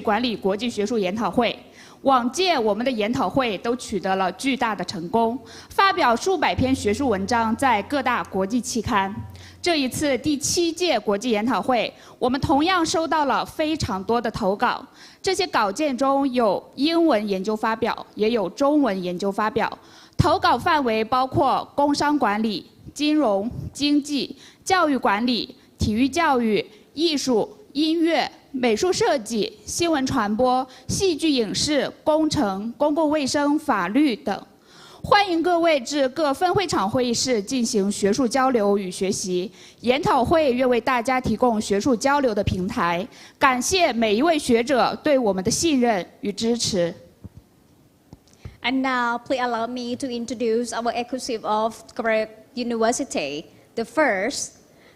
管理国际学术研讨会。往届我们的研讨会都取得了巨大的成功，发表数百篇学术文章在各大国际期刊。这一次第7届国际研讨会，我们同样收到了非常多的投稿。这些稿件中有英文研究发表，也有中文研究发表。投稿范围包括工商管理、金融、经济、教育管理、体育教育、艺术、音乐、美术设计、新闻传播、戏剧影视、工程、公共卫生、法律等。欢迎各位至各分会场会议室进行学术交流与学习。研讨会愿为大家提供学术交流的平台。感谢每一位学者对我们的信任与支持。And now, please allow me to introduce our exclusive of Korea University. The first,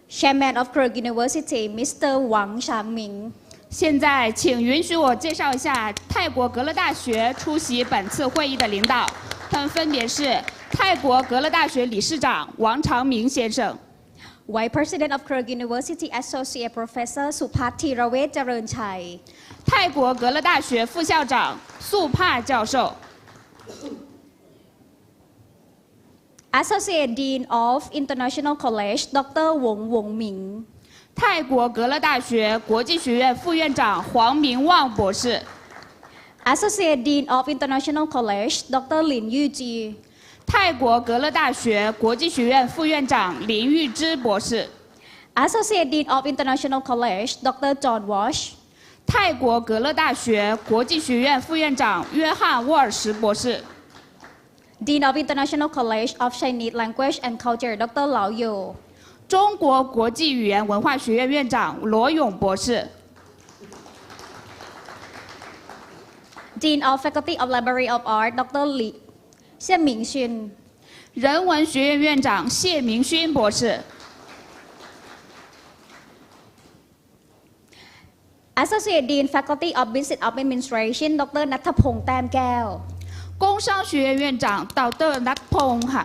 Chairman of Korea University, Mr. Wang Changming. 现在，请允许我介绍一下泰国格勒大学出席本次会议的领导，他们分别是泰国格勒大学理事长王长明先生。Vice President of Korea University Associate Professor Suphati Ravet Jaran Chai. 泰国格勒大学副校长素帕教授。Associate Dean of International College, Dr. Wong Wong Ming. 泰国格勒大学国际学院副院长黄明旺博士。Associate Dean of International College, Dr. Lin Yuji. 泰国格勒大学国际学院副院长林玉芝博士。Associate Dean of International College, Dr. John Walsh. 泰国格勒大学国际学院副院长约翰沃尔什博士。Dean of International College of Chinese Language and Culture, Dr. Lao Yo. 中国国际语言文化学院院长罗勇博士。Dean of Faculty of Library of Art, Dr. Li Xianmingxun. 人文学院院长谢明勋博士。Associate Dean Faculty of Business Administration, Dr. Nathapong Tam Kaew. 工商学院院长Dr. Nathapong哈。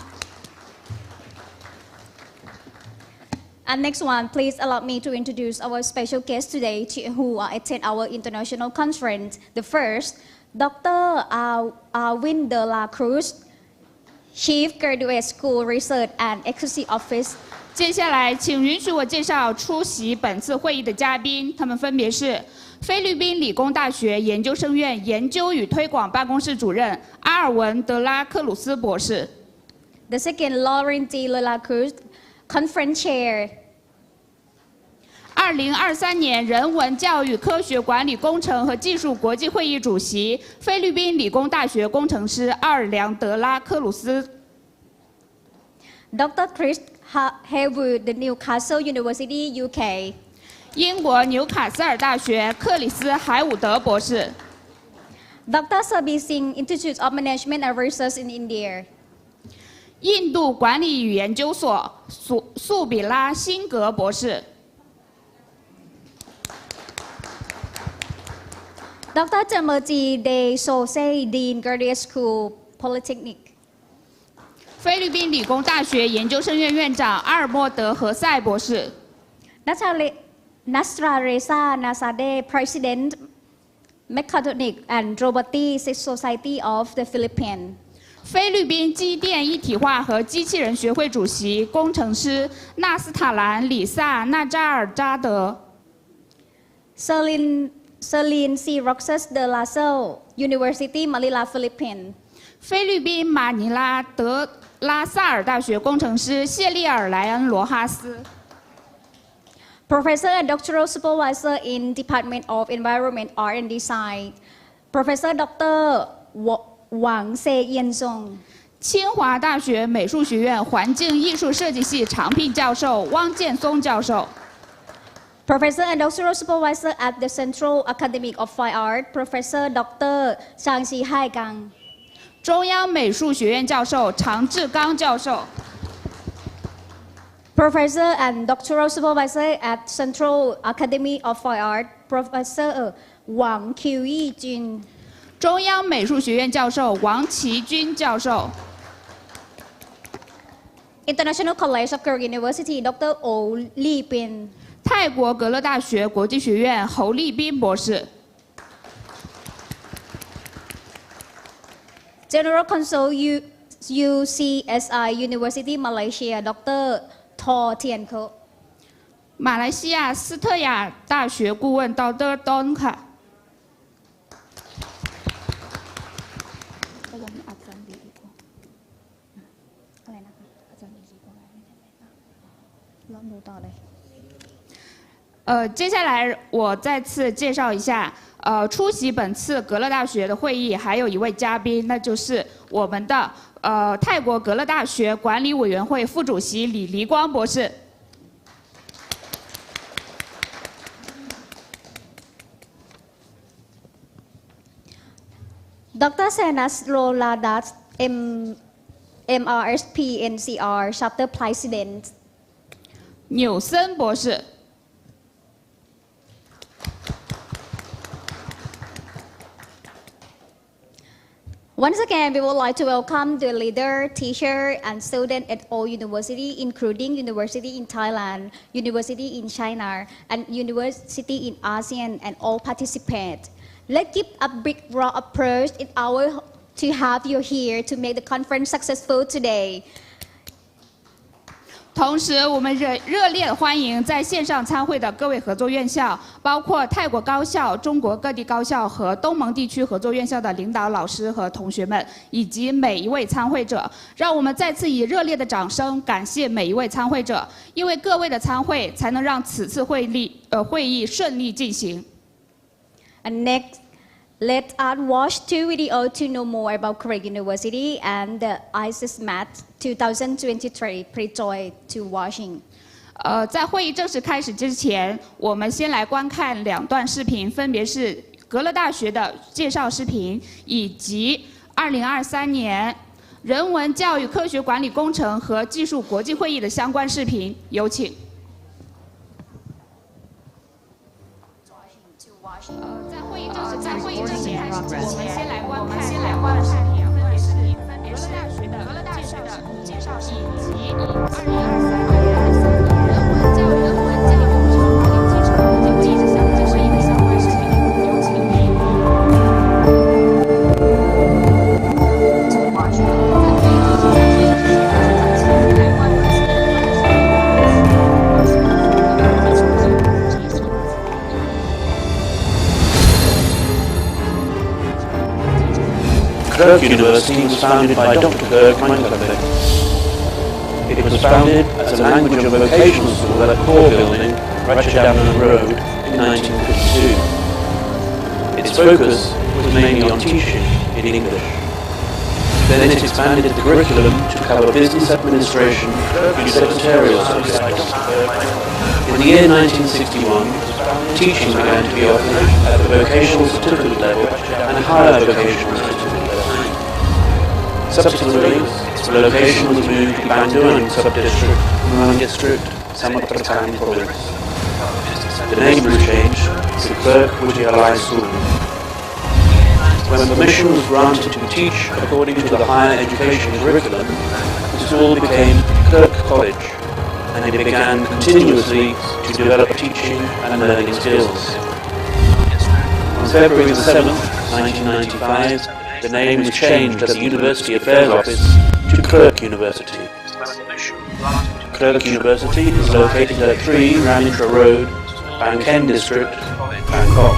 And next one, please allow me to introduce our special guests today who attend our international conference. The first, Dr. Arwin de la Cruz, Chief Graduate School Research and Executive Office. 接下来，请允许我介绍出席本次会议的嘉宾，他们分别是菲律宾理工大学研究生院研究与推广办公室主任阿尔文·德拉克鲁斯博士。The second, Lauren D. de la Cruz, Conference Chair. 2023年人文教育科学管理工程和技术国际会议主席，菲律宾理工大学工程师阿尔良·德拉克鲁斯。Dr. Chris Haywood, the Newcastle University, UK. 英国纽卡斯尔大学克里斯·海伍德博士。Dr. Sabi Singh, Institute of Management and Research in India. 印度管理与研究所素比拉·辛格博士。Dr. Jamerji De Sose, Dean Graduate School, Polytechnic. 菲律宾理工大学研究生院院长阿尔莫德·何塞博士。Nasra Reza Nasade, President, Mechatronic and Robotics Society of the Philippines. 菲律宾机电一体化和机器人学会主席、工程师纳斯塔兰·里萨·纳扎尔扎德。Celine C. Roxas de la Salle, University, Manila, Philippines. 菲律宾马尼拉德拉萨尔大学工程师谢利尔·莱恩·罗哈斯。Professor and Doctoral Supervisor in Department of Environment, Art and Design, Professor Dr. Wang Se-Yen-song. 清华大学美术学院环境艺术设计系常聘教授汪建松教授。Professor and Doctoral Supervisor at the Central Academy of Fine Art, Professor Dr. Chang Si-hai Gang. 中央美术学院教授常志刚教授。Professor and Doctoral Supervisor at Central Academy of Fine Art, Professor Wang Qiu-Jin. 中央美术学院教授王其军教授。International College of Korea University, Dr. Oh Lee Bin. 泰国格勒大学国际学院侯立斌博士。General Counsel UCSI University Malaysia Dr. Thor Thian Ko 马来西亚斯特雅大学顾问 Dr. Don ค่ะ 接下来我再次介绍一下，出席本次格勒大学的会议还有一位嘉宾，那就是我们的泰国格勒大学管理委员会副主席李黎光博士。Dr. Sanas Roladas MRSP NCR Chapter President 纽森博士。 Once again, we would like to welcome the leader, teacher, and student at all universities, including University in Thailand, University in China, and University in ASEAN, and all participants. Let's give a big round of applause to have you here to make the conference successful today. 同时，我们热烈的欢迎在线上参会的各位合作院校，包括泰国高校、中国各地高校和东盟地区合作院校的领导、老师和同学们，以及每一位参会者。让我们再次以热烈的掌声感谢每一位参会者，因为各位的参会，才能让此次会议顺利进行。And next, let us watch two videos to know more about Korea University and the Icsm 2023. Please join to watching. 在会议正式开始之前，我们先来观看两段视频，分别是格勒大学的介绍视频，以及2023年人文教育科学管理工程和技术国际会议的相关视频。有请。在会议正式开始之前，我们先来观看两段视频，分别是格勒大学的介绍视频，以及2023年人文教育工程和技术国际会议的相关视频。有请。Kirk University was founded by Dr. Kirk Meinkerbeck. It was founded as a language and vocational school at a core building, Ratchadamman Road, in 1952. Its focus was mainly on teaching in English. Then it expanded the curriculum to cover business administration and secretarial subjects. In the year 1961, teaching began to be offered at the vocational certificate level and higher vocational certificate level. Subsequently, its location was moved to Bandung sub-district, Muang district, Samut-Prakan province. The name was changed to Kirk Widyalaya School. When permission was granted to teach according to the higher education curriculum, the school became Kirk College, and it began continuously to develop teaching and learning skills. On February 7, 1995, the name was changed at the University Affairs Office to Kirk University. Kirk University is located at 3 Ramitra Road, Bang Khen District, Bangkok.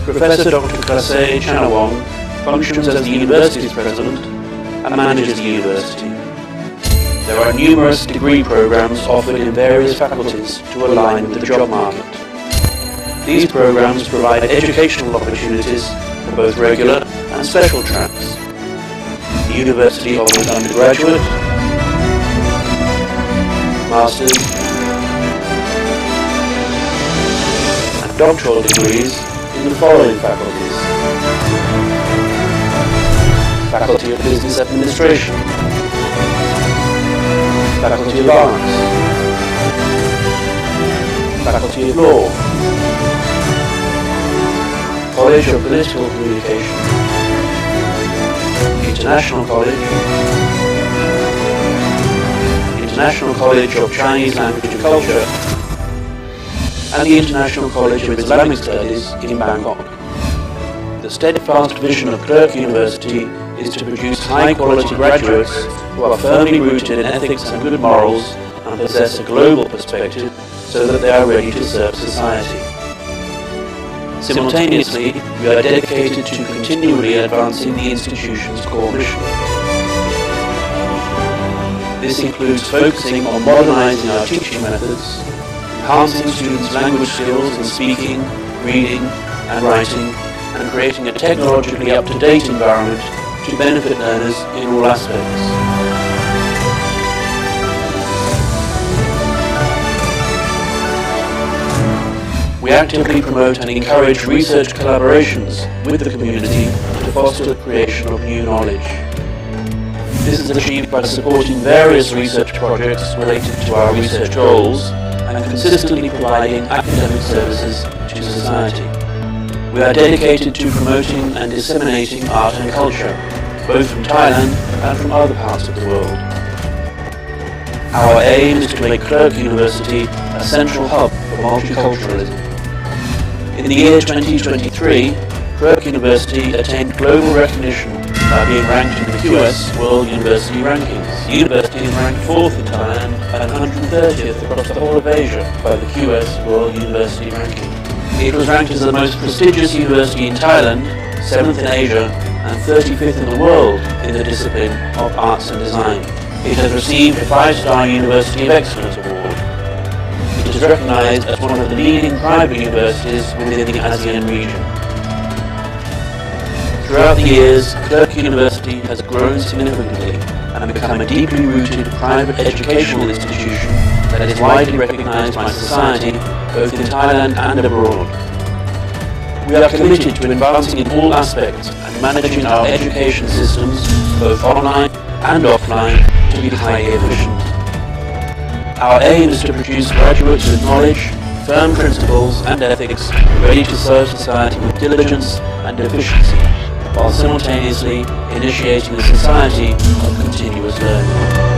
Professor Dr. Kasei Chanawong functions as the university's president and manages the university. There are numerous degree programs offered in various faculties to align with the job market. These programs provide educational opportunities for both regular and special tracks. The university offers undergraduate, master's, and doctoral degrees in the following faculties: Faculty of Business Administration, Faculty of Arts, Faculty of Law, College of Political Communication, International College, International College of Chinese Language and Culture and the International College of Islamic Studies in Bangkok. The steadfast vision of Kirk University is to produce high-quality graduates who are firmly rooted in ethics and good morals and possess a global perspective so that they are ready to serve society. Simultaneously, we are dedicated to continually advancing the institution's core mission. This includes focusing on modernizing our teaching methods, enhancing students' language skills in speaking, reading and writing, and creating a technologically up-to-date environment to benefit learners in all aspects. We actively promote and encourage research collaborations with the community to foster the creation of new knowledge. This is achieved by supporting various research projects related to our research goals and consistently providing academic services to society. We are dedicated to promoting and disseminating art and culture, both from Thailand and from other parts of the world. Our aim is to make Kirk University a central hub for multiculturalism. In the year 2023, Kirk University attained global recognition by being ranked in the QS World University Rankings. The university is ranked 4th in Thailand and 130th across the whole of Asia by the QS World University Ranking. It was ranked as the most prestigious university in Thailand, 7th in Asia, and 35th in the world in the discipline of Arts and Design. It has received a 5-star University of Excellence Award. It is recognized as one of the leading private universities within the ASEAN region. Throughout the years, Kirk University has grown significantly and become a deeply rooted private educational institution that is widely recognized by society both in Thailand and abroad. We are committed to advancing in all aspects and managing our education systems both online and offline to be highly efficient. Our aim is to produce graduates with knowledge, firm principles and ethics ready to serve society with diligence and efficiency, while simultaneously initiating a society of continuous learning.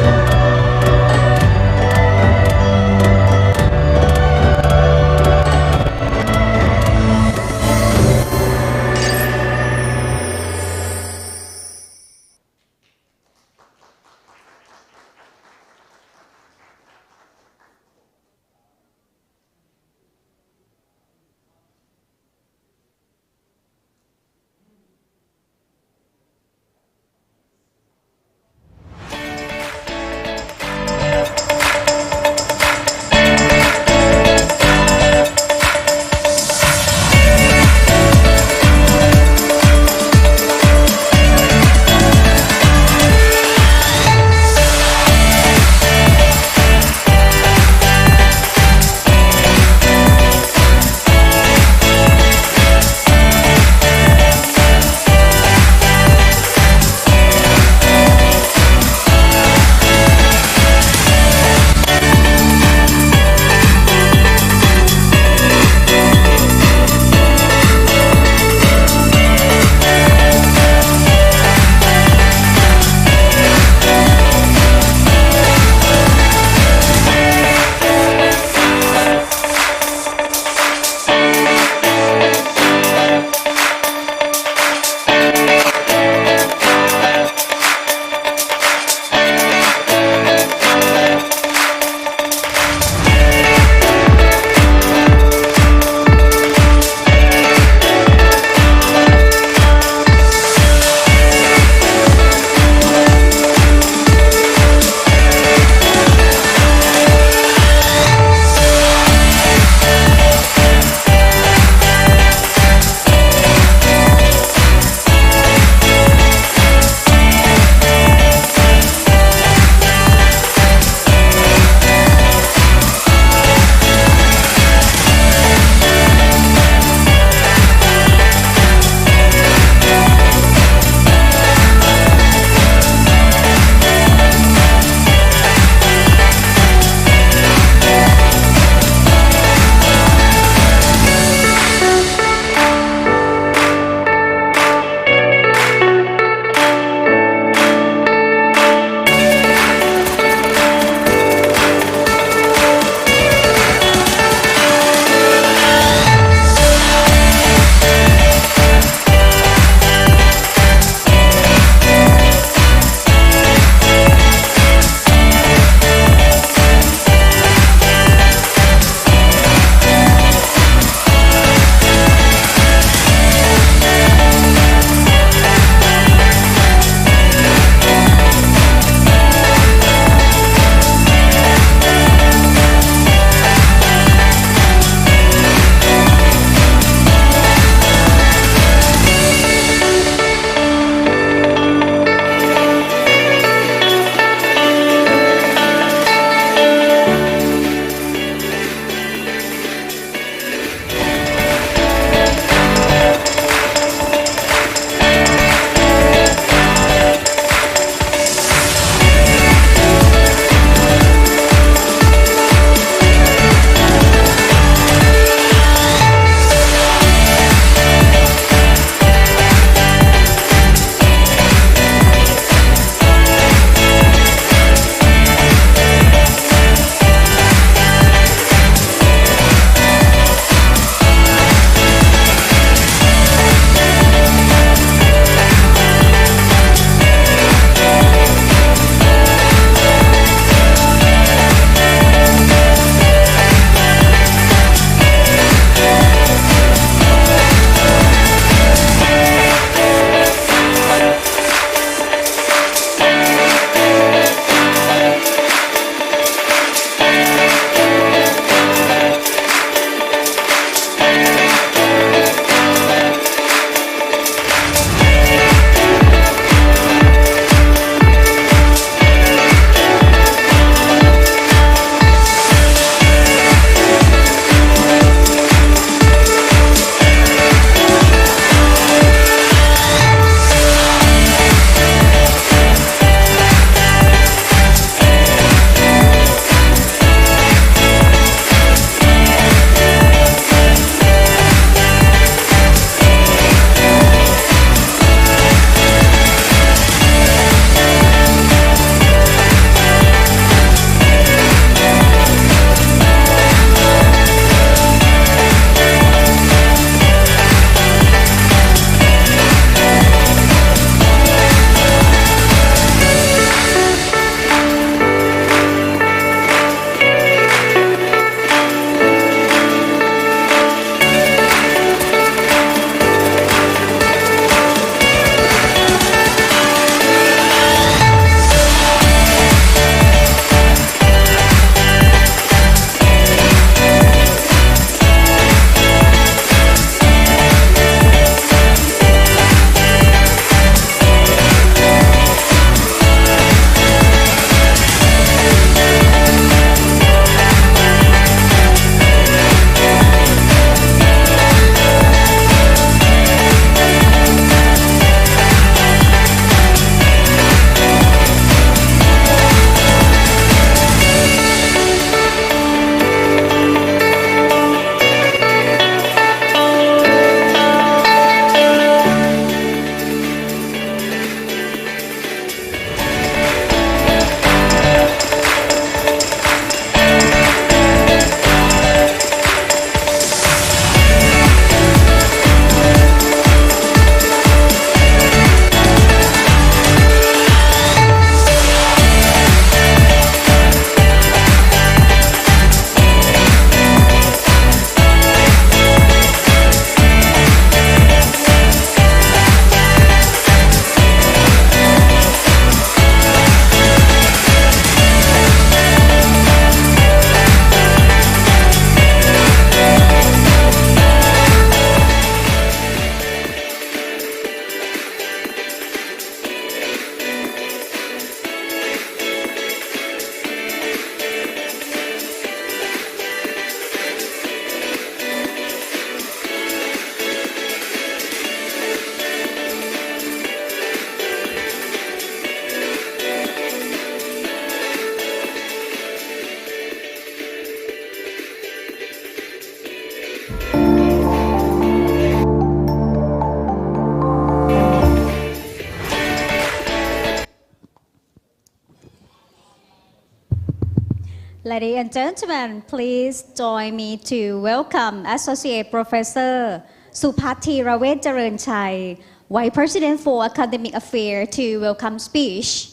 Ladies and gentlemen, please join me to welcome Associate Professor Supati Raved Jaranchai, Vice President for Academic Affairs, to welcome speech.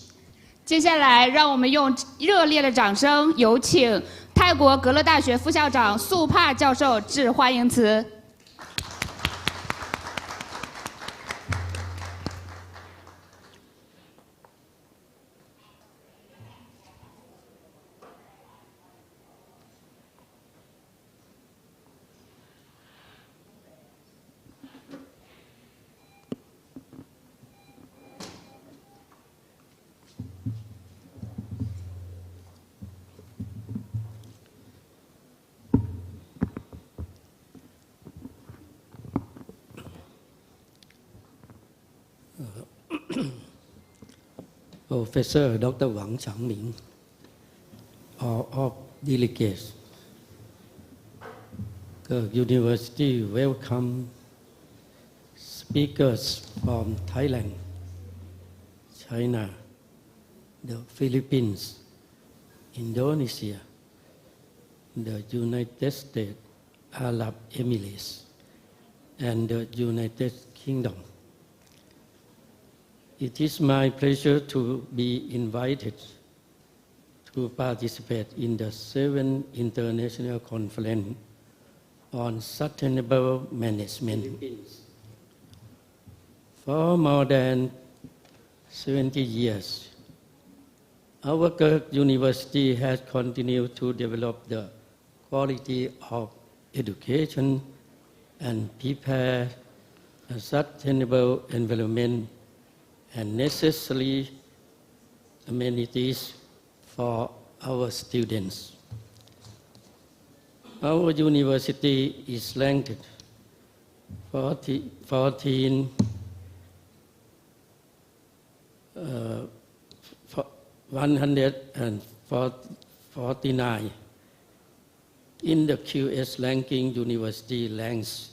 接下来，让我们用热烈的掌声，有请泰国格勒大学副校长素帕教授致欢迎词。Professor Dr. Wang Changming, all of delegates, University welcome speakers from Thailand, China, the Philippines, Indonesia, the United States, Arab Emirates, and the United Kingdom. It is my pleasure to be invited to participate in the 7th International Conference on Sustainable Management. For more than 70 years, our Kirk University has continued to develop the quality of education and prepare a sustainable environment and necessary amenities for our students. Our university is ranked 149 in the QS ranking. University ranks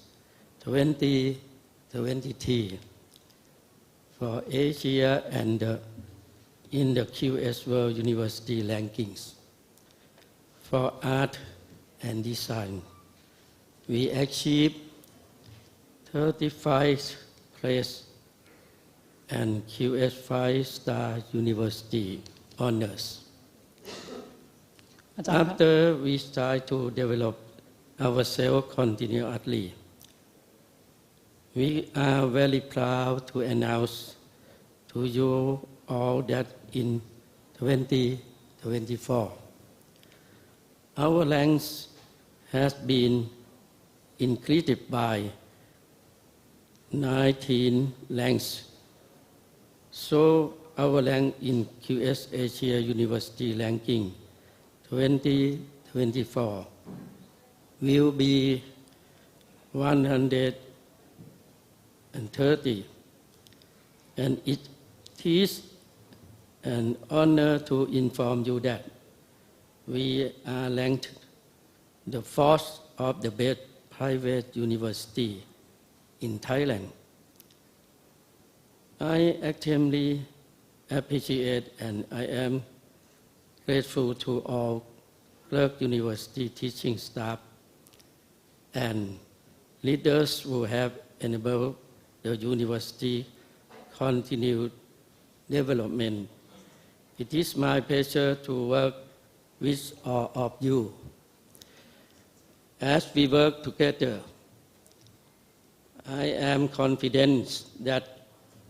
2023 for Asia and in the QS World University rankings. For art and design, we achieved 35th place and QS 5-star university honors. After we start to develop ourselves continuously, we are very proud to announce to you all that in 2024, our ranks has been increased by 19 ranks. So our rank in QS Asia University ranking 2024 will be 130, and it is an honor to inform you that we are ranked the 4th of the best private university in Thailand. I extremely appreciate and I am grateful to all Clark University teaching staff and leaders who have enabled the university continued development. It is my pleasure to work with all of you. As we work together, I am confident that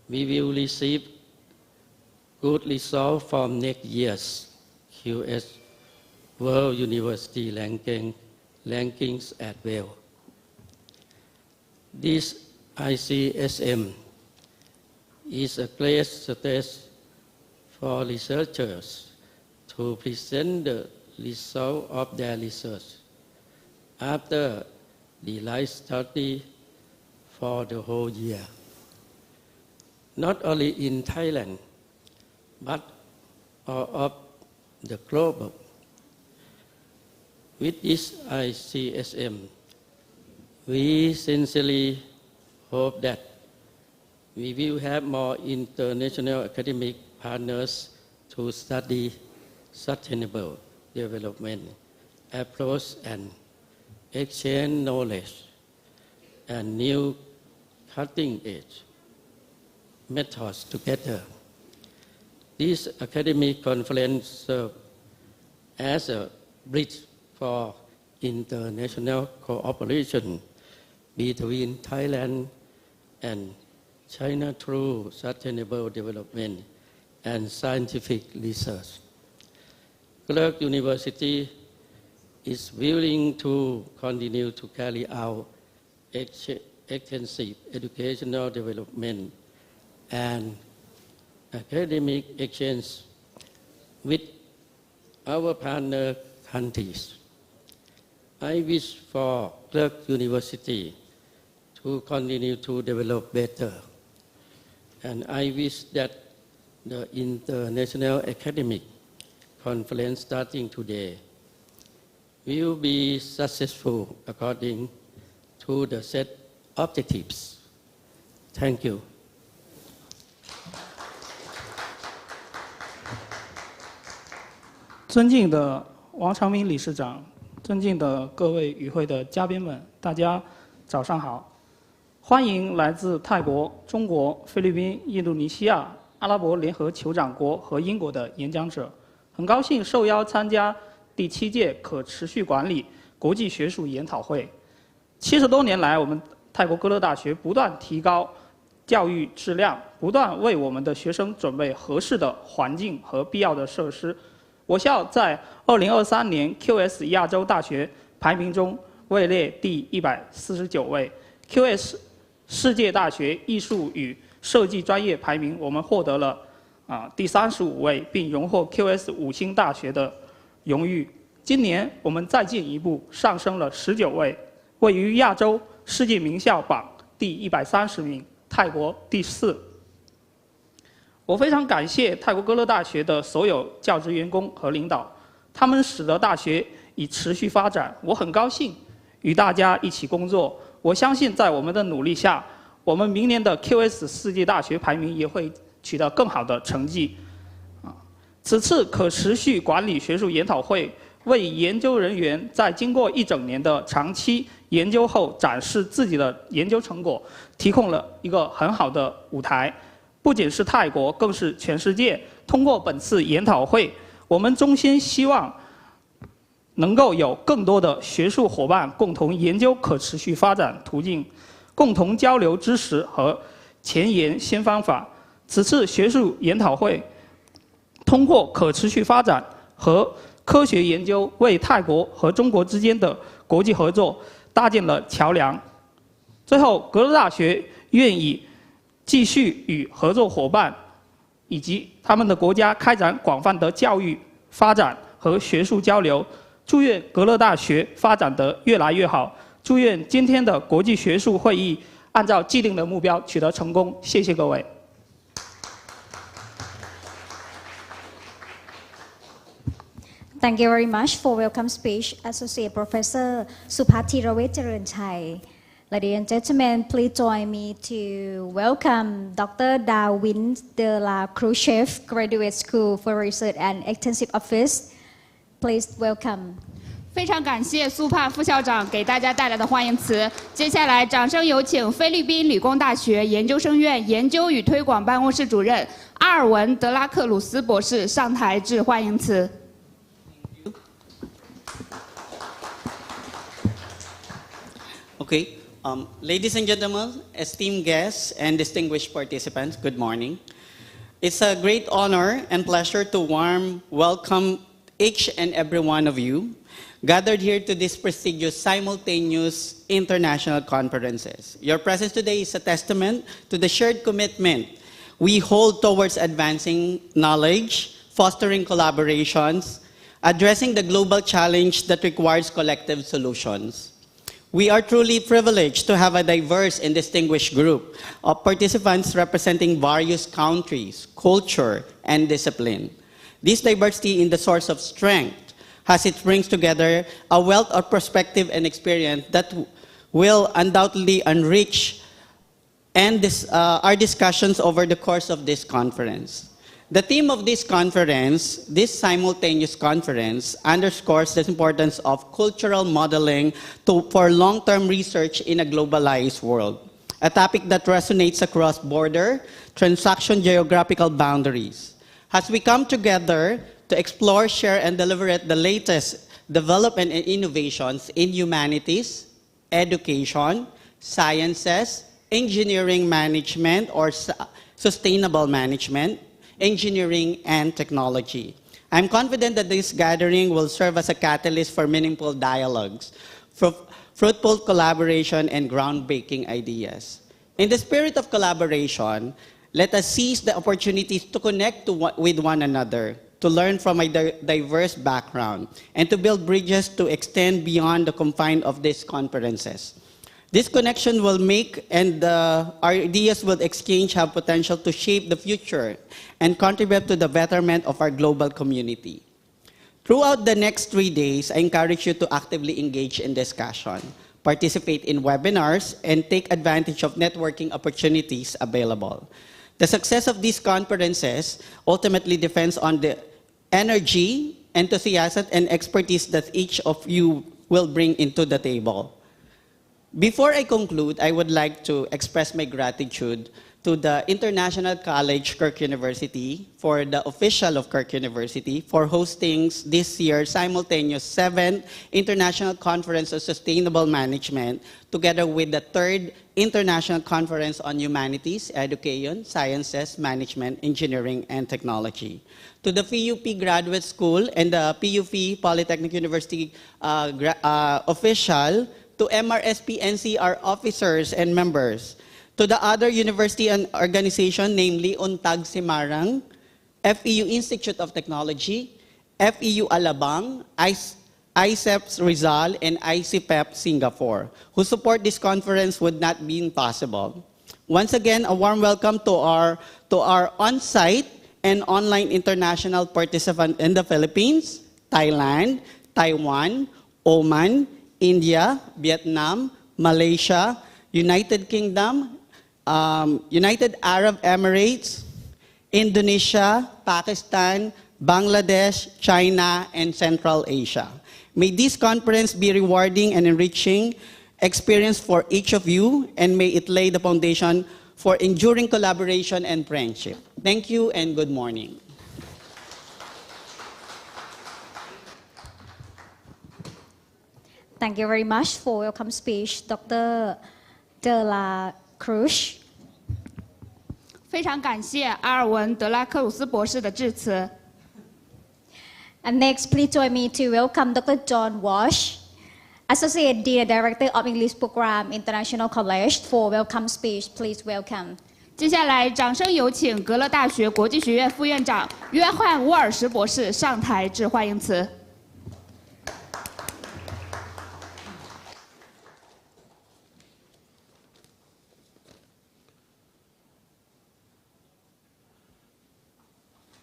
we will receive good results from next year's QS World University rankings as well. This Icsm is a great stage for researchers to present the result of their research after the life study for the whole year. Not only in Thailand, but all of the globe. With this Icsm, we sincerely hope that we will have more international academic partners to study sustainable development approach and exchange knowledge and new cutting-edge methods together. This academic conference serves as a bridge for international cooperation between Thailand and China through sustainable development and scientific research. Clark University is willing to continue to carry out extensive educational development and academic exchange with our partner countries. I wish for Clark University to continue to develop better, and I wish that the International Academic Conference starting today will be successful according to the set objectives. Thank you. 尊敬的王长明理事长，尊敬的各位与会的嘉宾们，大家早上好！欢迎来自泰国、中国、菲律宾、印度尼西亚、阿拉伯联合酋长国和英国的演讲者。很高兴受邀参加第7届可持续管理国际学术研讨会。70多年来，我们泰国歌乐大学不断提高教育质量，不断为我们的学生准备合适的环境和必要的设施。我校在2023年 QS 亚洲大学排名中位列第149位 ，QS 世界大学艺术与设计专业排名我们获得了第35位，并荣获 QS 5星大学的荣誉。今年我们再进一步上升了19位，位于亚洲世界名校榜第130名，泰国第4。我非常感谢泰国歌乐大学的所有教职员工和领导，他们使得大学以持续发展。我很高兴与大家一起工作。我相信在我们的努力下，我们明年的 QS 世界大学排名也会取得更好的成绩。此次可持续管理学术研讨会为研究人员在经过1整年的长期研究后展示自己的研究成果，提供了一个很好的舞台。不仅是泰国，更是全世界。通过本次研讨会，我们衷心希望能够有更多的学术伙伴共同研究可持续发展途径，共同交流知识和前沿新方法。此次学术研讨会通过可持续发展和科学研究，为泰国和中国之间的国际合作搭建了桥梁。最后，歌乐大学愿意继续与合作伙伴以及他们的国家开展广泛的教育发展和学术交流。祝愿歌乐大学发展得越来越好，祝愿今天的国际学术会议按照既定的目标取得成功。谢谢各位。Thank you very much for welcome speech, Associate Professor Supatirawet Charanchai.Ladies and gentlemen, please join me to welcome Dr. Darwin de la Cruz Graduate School for Research and Extensive Office. Please welcome. 非常感谢苏帕副校长给大家带来的欢迎词。接下来，掌声有请菲律宾理工大学研究生院研究与推广办公室主任阿尔文·德拉克鲁斯博士上台致欢迎词。Ladies and gentlemen, esteemed guests and distinguished participants, good morning. It's a great honor and pleasure to warm welcome each and every one of you gathered here to this prestigious simultaneous international conferences. Your presence today is a testament to the shared commitment we hold towards advancing knowledge, fostering collaborations, addressing the global challenge that requires collective solutions. We are truly privileged to have a diverse and distinguished group of participants representing various countries, culture, and discipline. This diversity in the source of strength, as it brings together a wealth of perspective and experience that will undoubtedly enrich our discussions over the course of this conference. The theme of this conference, this simultaneous conference, underscores the importance of cultural modeling for long-term research in a globalized world, a topic that resonates across border, transaction geographical boundaries. As we come together to explore, share, and deliver the latest development and innovations in humanities, education, sciences, engineering management or sustainable management, engineering, and technology. I'm confident that this gathering will serve as a catalyst for meaningful dialogues, fruitful collaboration, and groundbreaking ideas. In the spirit of collaboration, let us seize the opportunities to connect with one another, to learn from a diverse background, and to build bridges to extend beyond the confines of these conferences. This connection will make, and our ideas will exchange have potential to shape the future and contribute to the betterment of our global community. Throughout the next 3 days, I encourage you to actively engage in discussion, participate in webinars, and take advantage of networking opportunities available. The success of these conferences ultimately depends on the energy, enthusiasm, and expertise that each of you will bring into the table. Before I conclude, I would like to express my gratitude to the International College Kirk University, for the official of Kirk University, for hosting this year's simultaneous 7th International Conference on Sustainable Management, together with the 3rd International Conference on Humanities, Education, Sciences, Management, Engineering, and Technology. To the PUP Graduate School and the PUP Polytechnic University official, to MRSP NCR officers and members, to the other university and organization, namely UNTAG Simarang, FEU Institute of Technology, FEU Alabang, ICEPS Rizal, and ICPEP Singapore, who support this conference would not be possible. Once again, a warm welcome to our on-site and online international participants in the Philippines, Thailand, Taiwan, Oman, India, Vietnam, Malaysia, United Kingdom, United Arab Emirates, Indonesia, Pakistan, Bangladesh, China, and Central Asia. May this conference be rewarding and enriching experience for each of you, and may it lay the foundation for enduring collaboration and friendship. Thank you and good morning. Thank you very much for welcome speech, Dr. De La Cruz. 非常感谢阿尔文·德拉克鲁斯博士的致辞。And next, please join me to welcome Dr. John Walsh, Associate Dean and Director of English Program, International College, for welcome speech. Please welcome. 接下来，掌声有请格勒大学国际学院副院长约翰·沃尔什博士上台致欢迎词。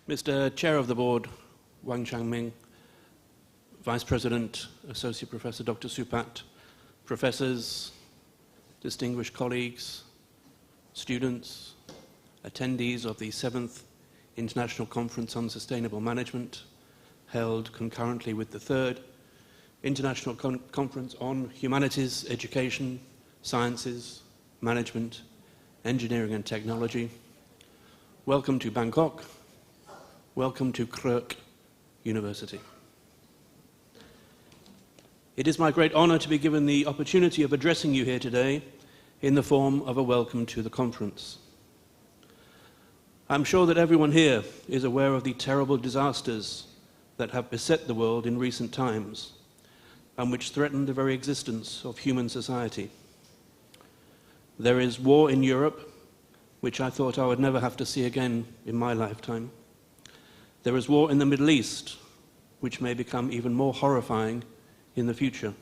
Mr. Chair of the Board, Wang Changming, Vice President, Associate Professor Dr. Supat, professors, distinguished colleagues, students, attendees of the 7th International Conference on Sustainable Management, held concurrently with the 3rd International Conference on Humanities, Education, Sciences, Management, Engineering and Technology. Welcome to Bangkok. Welcome to Kirk University. It is my great honor to be given the opportunity of addressing you here today in the form of a welcome to the conference. I'm sure that everyone here is aware of the terrible disasters that have beset the world in recent times and which threaten the very existence of human society. There is war in Europe, which I thought I would never have to see again in my lifetime. There is war in the Middle East, which may become even more horrifying in the future.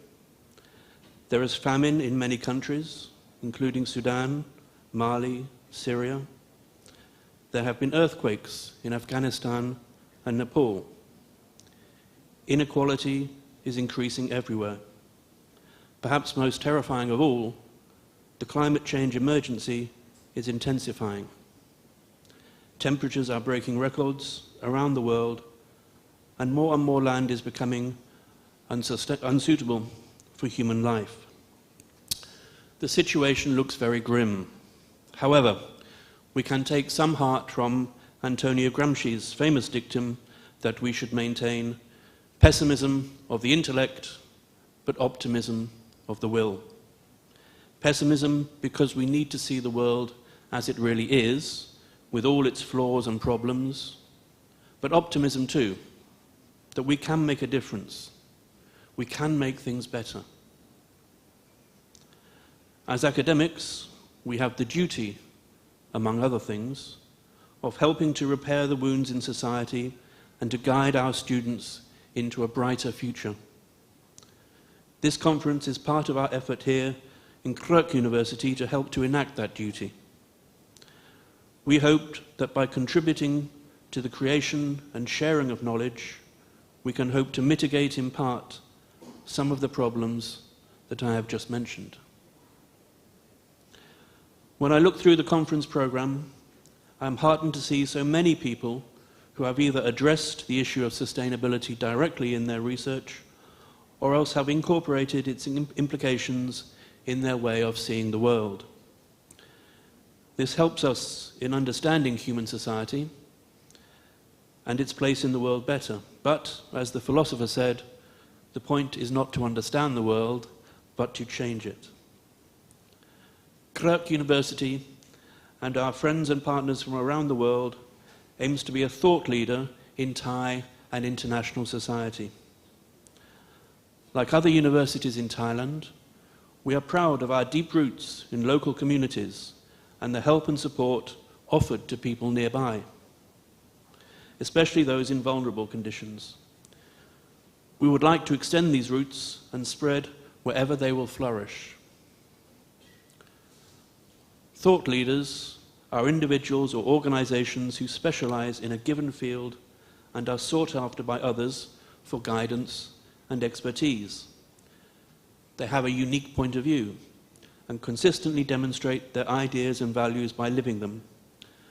There is famine in many countries, including Sudan, Mali, Syria. There have been earthquakes in Afghanistan and Nepal. Inequality is increasing everywhere. Perhaps most terrifying of all, the climate change emergency is intensifying. temperatures are breaking records around the world, and more land is becoming unsuitable for human life. The situation looks very grim. However, we can take some heart from Antonio Gramsci's famous dictum that we should maintain pessimism of the intellect, but optimism of the will. Pessimism because we need to see the world as it really is, with all its flaws and problems, but optimism too, that we can make a difference. We can make things better. As academics, we have the duty, among other things, of helping to repair the wounds in society and to guide our students into a brighter future. This conference is part of our effort here in Krk University to help to enact that duty. We hoped that by contributing to the creation and sharing of knowledge, we can hope to mitigate in part some of the problems that I have just mentioned. When I look through the conference program, I am heartened to see so many people who have either addressed the issue of sustainability directly in their research or else have incorporated its implications in their way of seeing the world. This helps us in understanding human society and its place in the world better. But, as the philosopher said, the point is not to understand the world, but to change it. Krk University and our friends and partners from around the world aims to be a thought leader in Thai and international society. Like other universities in Thailand, we are proud of our deep roots in local communities and the help and support offered to people nearby, especially those in vulnerable conditions. We would like to extend these roots and spread wherever they will flourish. Thought leaders are individuals or organizations who specialize in a given field and are sought after by others for guidance and expertise. They have a unique point of view and consistently demonstrate their ideas and values by living them,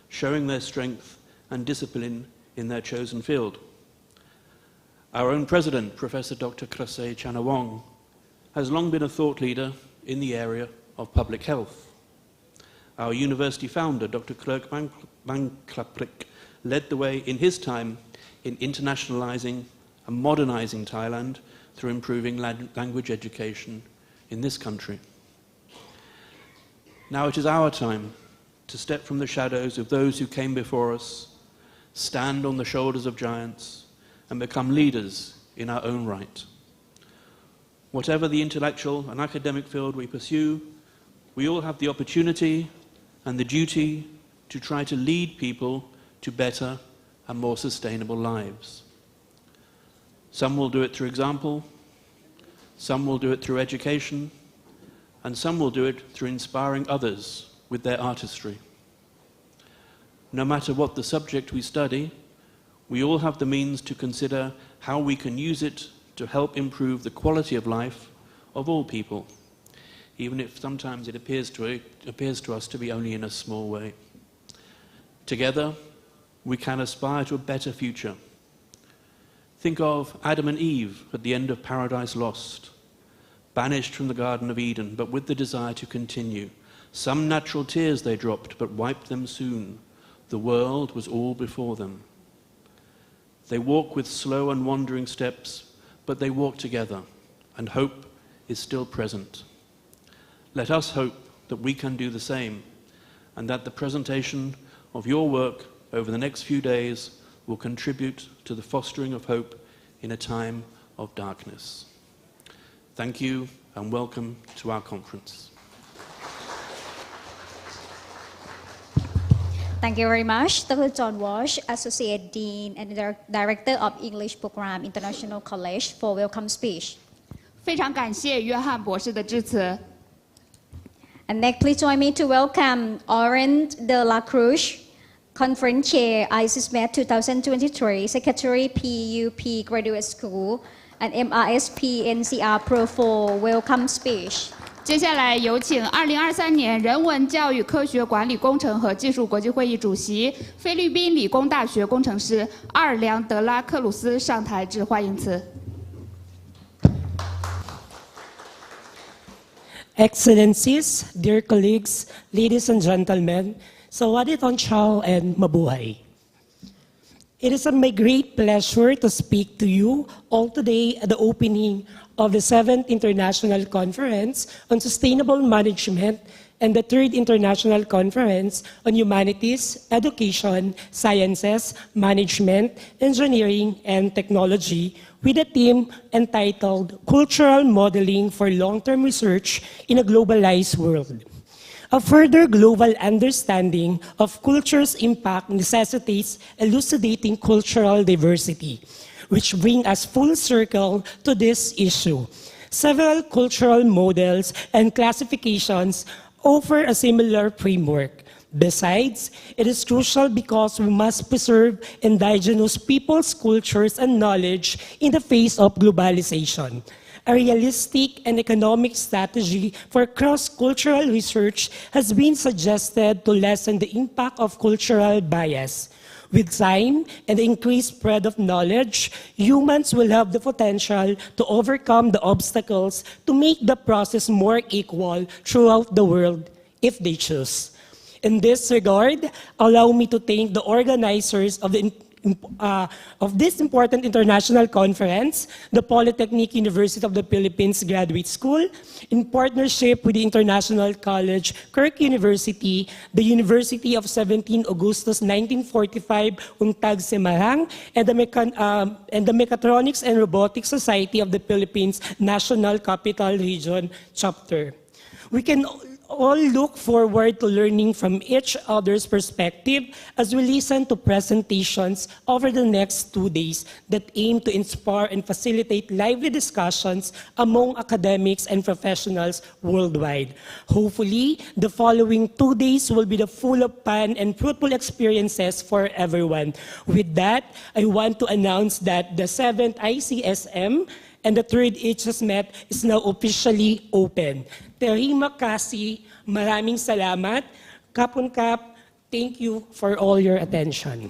showing their strength and discipline in their chosen field. Our own president, Professor Dr. Krasay Chanawong, has long been a thought leader in the area of public health. Our university founder, Dr. Klerk Bangklaprik, led the way in his time in internationalizing and modernizing Thailand through improving language education in this country. Now it is our time to step from the shadows of those who came before us, stand on the shoulders of giants, and become leaders in our own right. Whatever the intellectual and academic field we pursue, we all have the opportunity and the duty to try to lead people to better and more sustainable lives. Some will do it through example, some will do it through education, and some will do it through inspiring others with their artistry. No matter what the subject we study, we all have the means to consider how we can use it to help improve the quality of life of all people, even if sometimes it appears to us to be only in a small way. Together, we can aspire to a better future. Think of Adam and Eve at the end of Paradise Lost, banished from the Garden of Eden, but with the desire to continue. Some natural tears they dropped, but wiped them soon. The world was all before them. They walk with slow and wandering steps, but they walk together, and hope is still present. Let us hope that we can do the same, and that the presentation of your work over the next few days will contribute to the fostering of hope in a time of darkness. Thank you and welcome to our conference. Thank you very much, Dr. John Walsh, Associate Dean and Director of English Program, International College, for welcome speech. 非常感谢约翰博士的致辞。 And next, please join me to welcome Oren de la Cruz, Conference Chair, Icsm 2023, Secretary, PUP Graduate School, and MRSP NCR Pro for welcome speech. 接下来有请2023年人文教育科学管理工程和技术国际会议主席、菲律宾理工大学工程师阿尔良德拉克鲁斯上台致欢迎词。Excellencies, dear colleagues, ladies and gentlemen, Sawadee Tonchao and Mabuhay. It is my great pleasure to speak to you all today at the opening of the 7th International Conference on Sustainable Management and the 3rd International Conference on Humanities, Education, Sciences, Management, Engineering, and Technology with a theme entitled Cultural Modeling for Long-Term Research in a Globalized World. A further global understanding of culture's impact necessitates elucidating cultural diversity, which bring us full circle to this issue. Several cultural models and classifications offer a similar framework. Besides, it is crucial because we must preserve indigenous peoples' cultures and knowledge in the face of globalization. A realistic and economic strategy for cross-cultural research has been suggested to lessen the impact of cultural bias. With time and the increased spread of knowledge, humans will have the potential to overcome the obstacles to make the process more equal throughout the world, if they choose. In this regard, allow me to thank the organizers of this important international conference, the Polytechnic University of the Philippines Graduate School, in partnership with the International College, Kirk University, the University of 17 Augustus 1945, Untag Semarang, and the Mechatronics and Robotics Society of the Philippines National Capital Region Chapter. We can all look forward to learning from each other's perspective as we listen to presentations over the next 2 days that aim to inspire and facilitate lively discussions among academics and professionals worldwide. Hopefully, the following 2 days will be full of fun and fruitful experiences for everyone. With that, I want to announce that the 7th ICSM and the 3rd Ichesmet is now officially open. Terima kasih, maraming salamat. Kapun Kap, thank you for all your attention.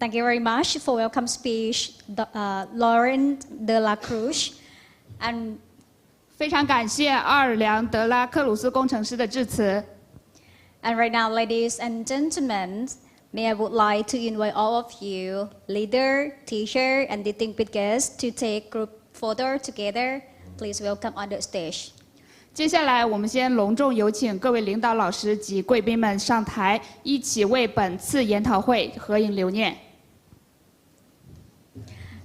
Thank you very much for welcome speech, Lauren de la Cruz. And 非常感谢阿尔良德拉克鲁斯工程师的致辞。And right now, ladies and gentlemen, I would like to invite all of you, leader, teacher, and distinguished guests, to take group photo together. Please welcome on the stage. 接下来，我们先隆重有请各位领导老师及贵宾们上台，一起为本次研讨会合影留念。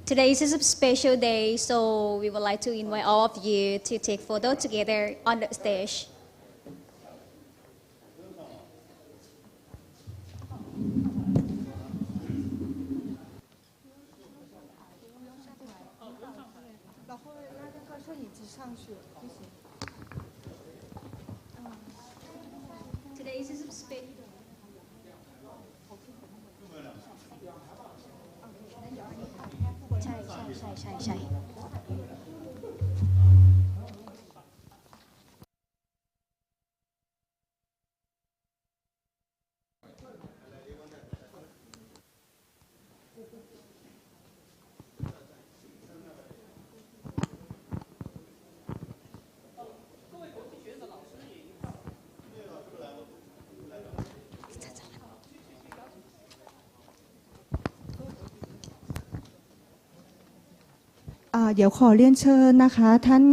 Today is a special day, so we would like to invite all of you to take photo together on the stage. Today is a special. ใช่ เดี๋ยวขอเรียนเชิญนะคะท่าน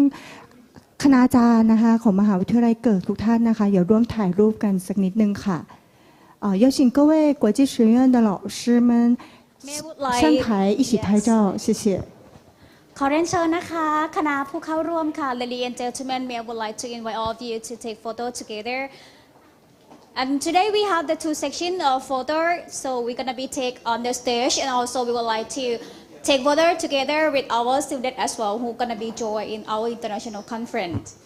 คณาจารย์นะคะของมหาวิทยาลัยเกิดทุกท่านนะคะอย่าร่วมถ่ายรูปกันสักนิดนึงค่ะ邀请各位国际学院的老师们上台一起拍照谢谢 ขอเรียนเชิญนะคะคณะผู้เข้าร่วมค่ะ Ladies and gentlemen, I would like to invite all of you to take photo together. And today we have the 2 sections of photo, so we're gonna be take on the stage, and also we would like to take photo together with our students as well, who gonna be join in our international conference.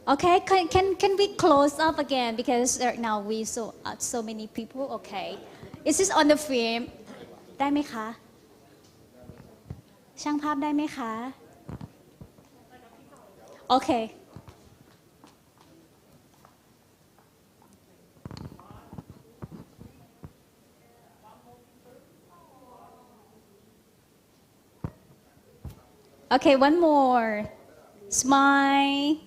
Okay, can we close up again because right now we so many people. Okay, is this on the film? ได้ไหมคะช่างภาพได้ไหมคะ Okay. Okay, one more. Smile.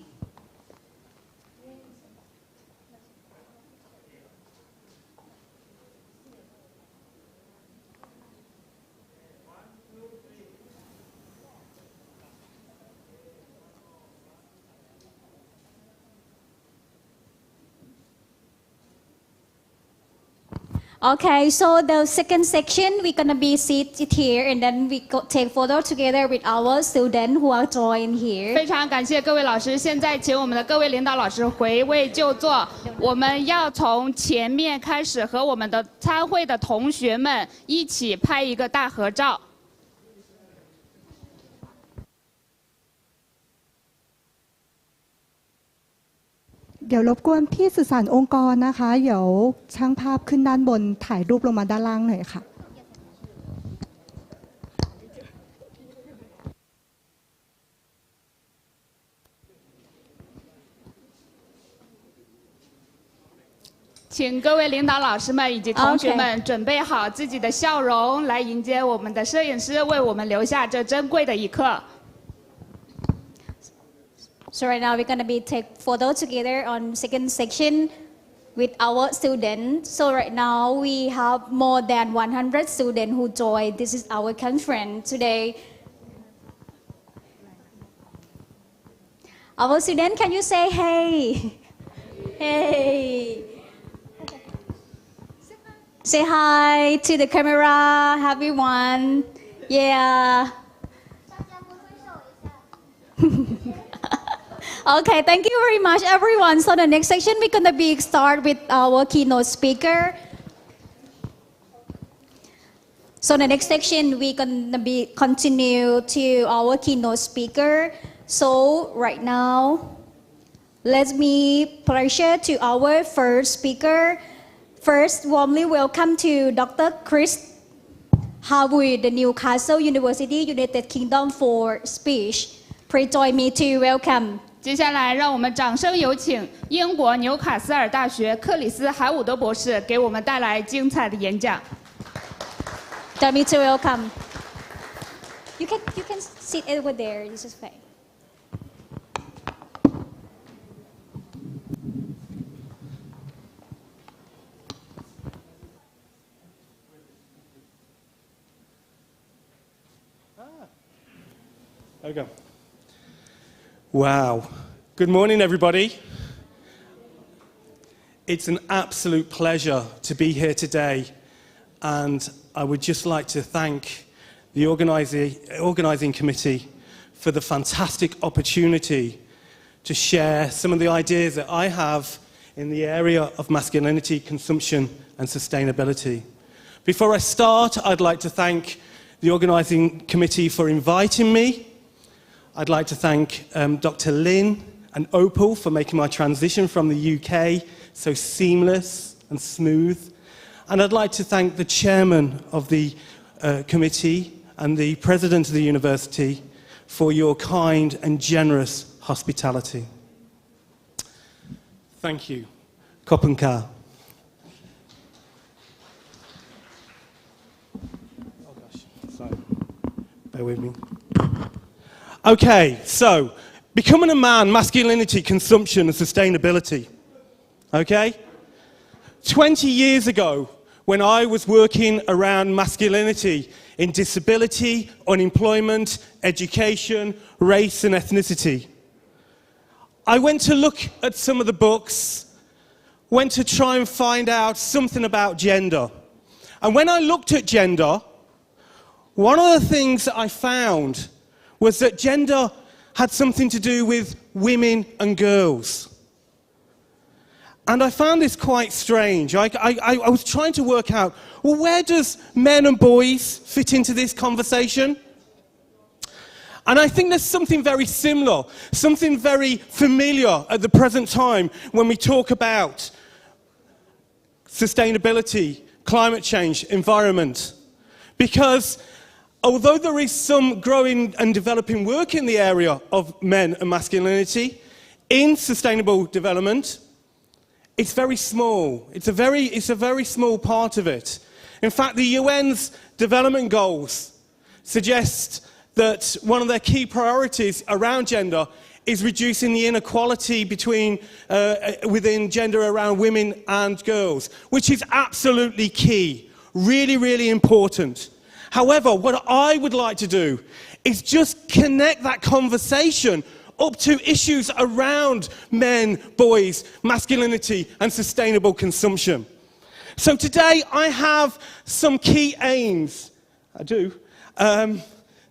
Okay, so the second section, we're gonna be seated here and then we take photo together with our students who are joined here. 非常感谢各位老师，现在请我们的各位领导老师回位就座。我们要从前面开始和我们的参会的同学们一起拍一个大合照。เดี๋ยวรบกวนพี่สื่อสารองค์กรนะคะเดี๋ยวช่างภาพขึ้นด้านบนถ่ายรูปลงมาด้านล่างหน่อยค่ะ请各位领导老师们以及同学们准备好自己的笑容，来迎接我们的摄影师为我们留下这珍贵的一刻。So right now we're gonna be take photo together on second section with our students. So right now we have more than 100 students who joined. This is our conference today. Our student, can you say hey? Hey. Say hi to the camera, everyone. Yeah. Okay, thank you very much, everyone. So the next section we're gonna be start with our keynote speaker. So the next section we're gonna be continue to our keynote speaker. So right now, let me pleasure to our first speaker. First, warmly welcome to Dr. Chris Harwood, the Newcastle University, United Kingdom for speech. Please join me to welcome. 接下来，让我们掌声有请英国纽卡斯尔大学克里斯·海伍德博士给我们带来精彩的演讲。Join me to welcome. You can sit over there. This is fine. There we go. Wow. Good morning, everybody. It's an absolute pleasure to be here today, and I would just like to thank the organising committee for the fantastic opportunity to share some of the ideas that I have in the area of masculinity, consumption and sustainability. Before I start, I'd like to thank the organising committee for inviting me. I'd like to thank Dr. Lynn and Opal for making my transition from the UK so seamless and smooth. And I'd like to thank the chairman of the committee and the president of the university for your kind and generous hospitality. Thank you. Kopenka. Oh gosh, sorry. Bear with me. Okay, so becoming a man, masculinity, consumption and sustainability. Okay? 20 years ago, when I was working around masculinity in disability, unemployment, education, race and ethnicity, I went to look at some of the books, went to try and find out something about gender. And when I looked at gender, one of the things that I found was that gender had something to do with women and girls. And I found this quite strange. I was trying to work out, well, where does men and boys fit into this conversation? And I think there's something very similar, something very familiar at the present time when we talk about sustainability, climate change, environment. Because although there is some growing and developing work in the area of men and masculinity in sustainable development, it's very small. It's a very small part of it. In fact, the UN's development goals suggest that one of their key priorities around gender is reducing the inequality within gender around women and girls, which is absolutely key, really, really important. However, what I would like to do is just connect that conversation up to issues around men, boys, masculinity, and sustainable consumption. So today I have some key aims. I do.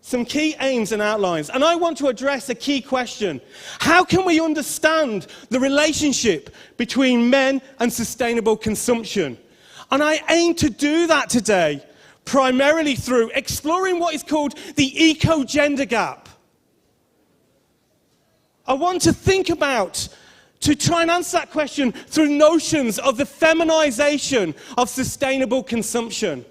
Some key aims and outlines. And I want to address a key question. How can we understand the relationship between men and sustainable consumption? And I aim to do that today primarily through exploring what is called the eco-gender gap. I want to try and answer that question through notions of the feminization of sustainable consumption.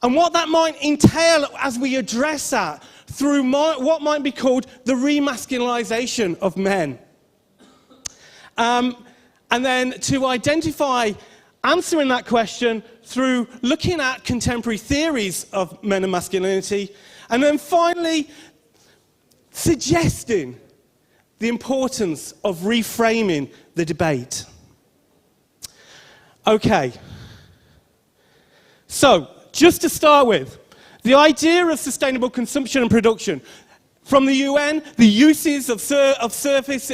And what that might entail as we address that through what might be called the remasculinization of men. And then to identify answering that question through looking at contemporary theories of men and masculinity. And then finally, suggesting the importance of reframing the debate. Okay. So, just to start with, the idea of sustainable consumption and production. From the UN, the use of services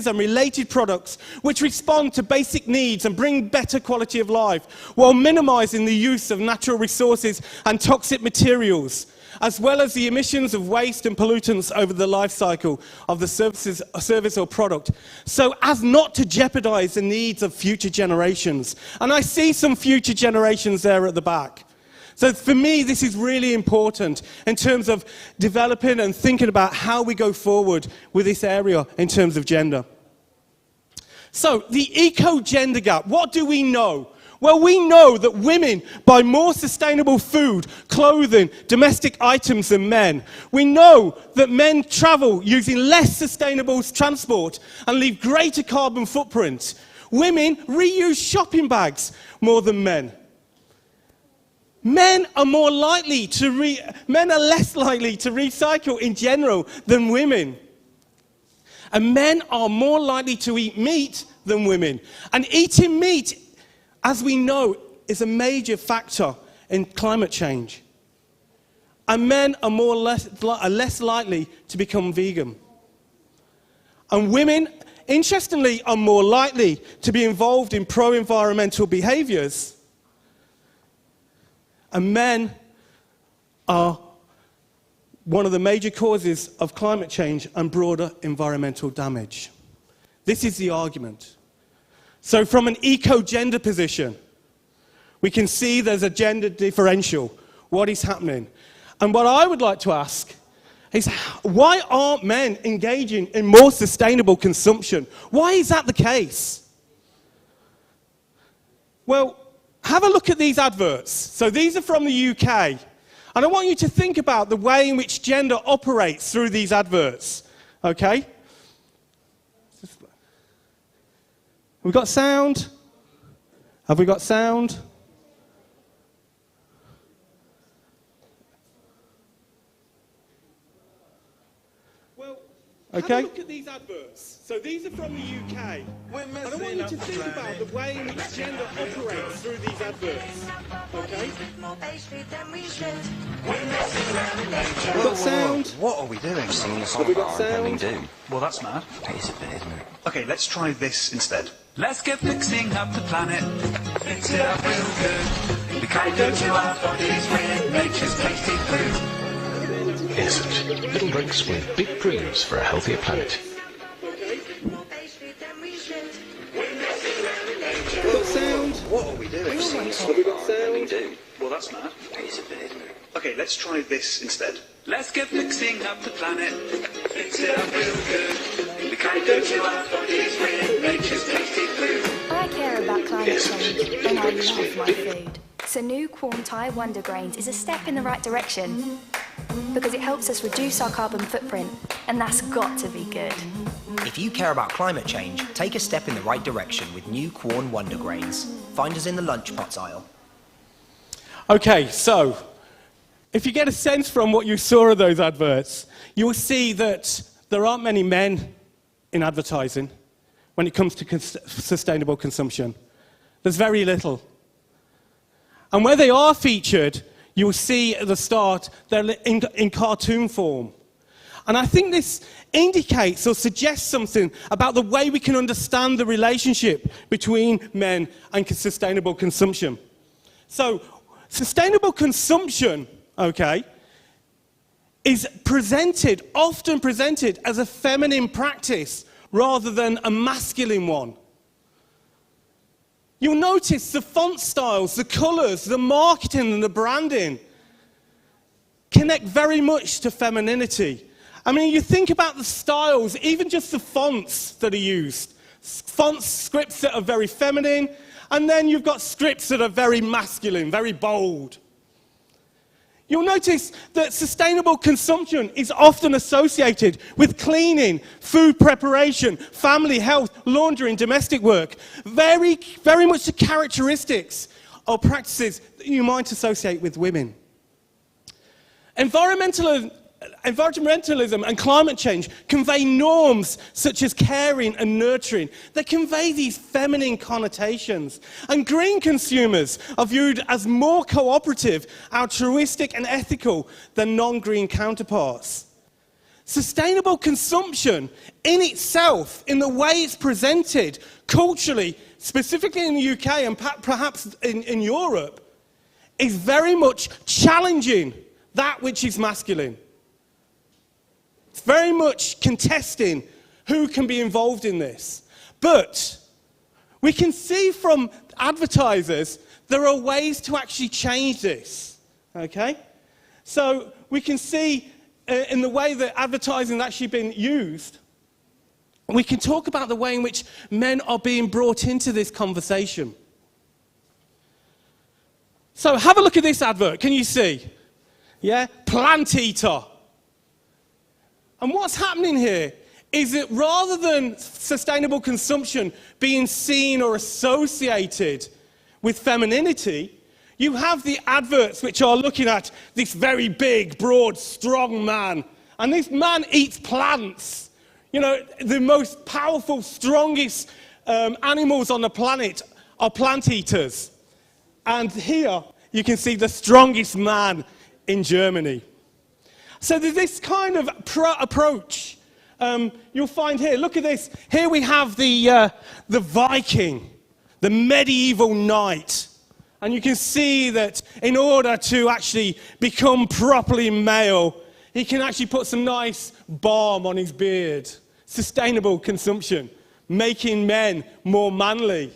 and related products which respond to basic needs and bring better quality of life while minimizing the use of natural resources and toxic materials, as well as the emissions of waste and pollutants over the life cycle of the service or product, so as not to jeopardize the needs of future generations. And I see some future generations there at the back. So for me, this is really important in terms of developing and thinking about how we go forward with this area in terms of gender. So the eco-gender gap, what do we know? Well, we know that women buy more sustainable food, clothing, domestic items than men. We know that men travel using less sustainable transport and leave greater carbon footprints. Women reuse shopping bags more than men. Men are less likely to recycle in general than women. And men are more likely to eat meat than women. And eating meat, as we know, is a major factor in climate change. And men are less likely to become vegan. And women, interestingly, are more likely to be involved in pro-environmental behaviours. And men are one of the major causes of climate change and broader environmental damage. This is the argument. So from an eco-gender position, we can see there's a gender differential. What is happening? And what I would like to ask is, why aren't men engaging in more sustainable consumption? Why is that the case? Well, have a look at these adverts. So these are from the UK. And I want you to think about the way in which gender operates through these adverts. Okay? We've got sound. Have we got sound? Well, okay. Have a look at these adverts. So these are from the UK. And I want you to think about the way in which gender operates through these adverts. Okay? We've got sound. What are we doing? Singing a song Have we got about our impending sound? doom. Well, that's mad. It is a bit, isn't it? Okay, let's try this instead. Let's get fixing up the planet. Fix it up real good. We can't go to our bodies with nature's tasty food. Innocent. Little drinks with big dreams for a healthier planet. Got sound? What are we doing? Have we got sound? Well, that's mad. It's a bit, isn't it? Okay, let's try this instead. Let's get mixing up the planet. Mix it up real good. We can't go to our bodies with nature's tasty food. I care about climate change and I love my food. So new Quorn Thai Wonder Grains is a step in the right direction because it helps us reduce our carbon footprint, and that's got to be good. If you care about climate change, take a step in the right direction with new Quorn Wonder Grains. Find us in the lunch pots aisle. Okay, so if you get a sense from what you saw of those adverts, you will see that there aren't many men in advertising when it comes to sustainable consumption. There's very little. And where they are featured, you will see at the start they're in cartoon form. And I think this indicates or suggests something about the way we can understand the relationship between men and sustainable consumption. So, sustainable consumption, okay, is often presented as a feminine practice rather than a masculine one. You'll notice the font styles, the colours, the marketing and the branding connect very much to femininity. I mean, you think about the styles, even just the fonts that are used. Scripts that are very feminine, and then you've got scripts that are very masculine, very bold. You'll notice that sustainable consumption is often associated with cleaning, food preparation, family, health, laundry and domestic work. Very, very much the characteristics or practices that you might associate with women. Environmentalism and climate change convey norms such as caring and nurturing. They convey these feminine connotations. And green consumers are viewed as more cooperative, altruistic and ethical than non-green counterparts. Sustainable consumption in itself, in the way it's presented culturally, specifically in the UK and perhaps in Europe, is very much challenging that which is masculine. It's very much contesting who can be involved in this. But we can see from advertisers there are ways to actually change this. Okay? So we can see in the way that advertising has actually been used, we can talk about the way in which men are being brought into this conversation. So have a look at this advert. Can you see? Yeah? Plant eater. And what's happening here is that rather than sustainable consumption being seen or associated with femininity, you have the adverts which are looking at this very big, broad, strong man. And this man eats plants. You know, the most powerful, strongest animals on the planet are plant eaters. And here you can see the strongest man in Germany. So there's this kind of approach. You'll find here, look at this. Here we have the Viking, the medieval knight. And you can see that in order to actually become properly male, he can actually put some nice balm on his beard. Sustainable consumption, making men more manly.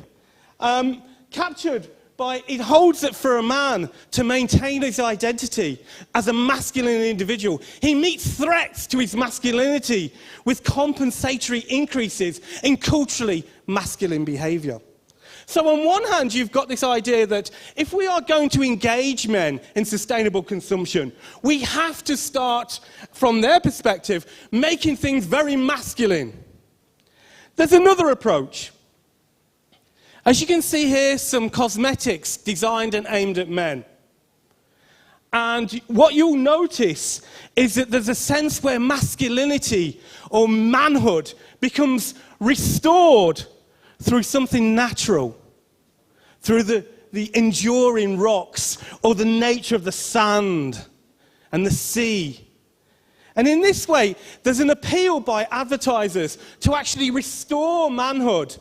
Captured by, it holds it for a man to maintain his identity as a masculine individual. He meets threats to his masculinity with compensatory increases in culturally masculine behaviour. So on one hand, you've got this idea that if we are going to engage men in sustainable consumption, we have to start, from their perspective, making things very masculine. There's another approach. As you can see here, some cosmetics designed and aimed at men. And what you'll notice is that there's a sense where masculinity or manhood becomes restored through something natural, through the enduring rocks or the nature of the sand and the sea. And in this way, there's an appeal by advertisers to actually restore manhood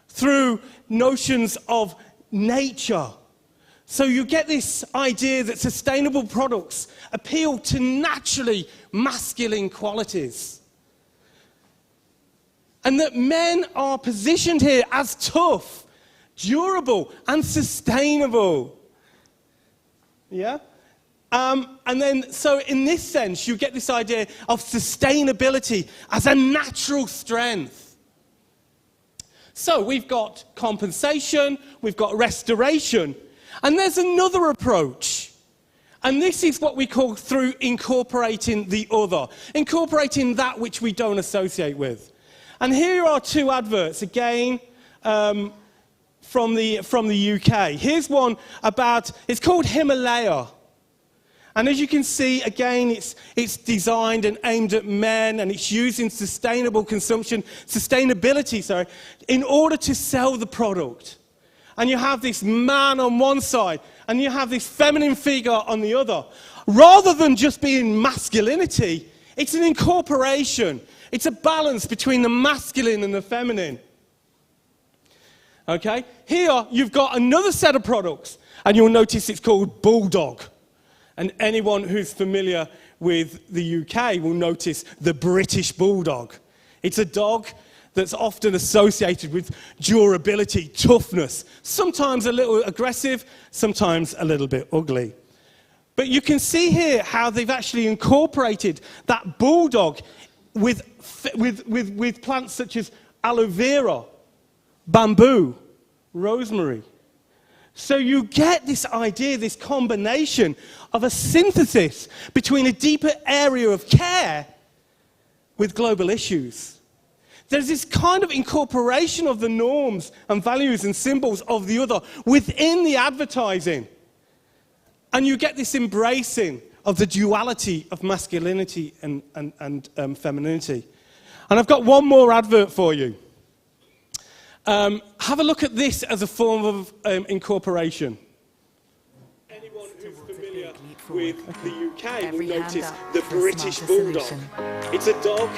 through notions of nature. So you get this idea that sustainable products appeal to naturally masculine qualities. And that men are positioned here as tough, durable and sustainable. Yeah? And then, so in this sense, you get this idea of sustainability as a natural strength. So we've got compensation, we've got restoration, and there's another approach. And this is what we call through incorporating the other, incorporating that which we don't associate with. And here are two adverts, again, from the UK. Here's one about, it's called Himalaya. And as you can see, again, it's designed and aimed at men, and it's using sustainability, in order to sell the product. And you have this man on one side, and you have this feminine figure on the other. Rather than just being masculinity, it's an incorporation. It's a balance between the masculine and the feminine. Okay? Here, you've got another set of products, and you'll notice it's called Bulldog. And anyone who's familiar with the UK will notice the British Bulldog. It's a dog that's often associated with durability, toughness, sometimes a little aggressive, sometimes a little bit ugly. But you can see here how they've actually incorporated that bulldog with plants such as aloe vera, bamboo, rosemary. So you get this idea, this combination of a synthesis between a deeper area of care with global issues. There's this kind of incorporation of the norms and values and symbols of the other within the advertising. And you get this embracing of the duality of masculinity and femininity. And I've got one more advert for you. Have a look at this as a form of incorporation. Anyone who's familiar with the UK will notice the British Bulldog. It's a dog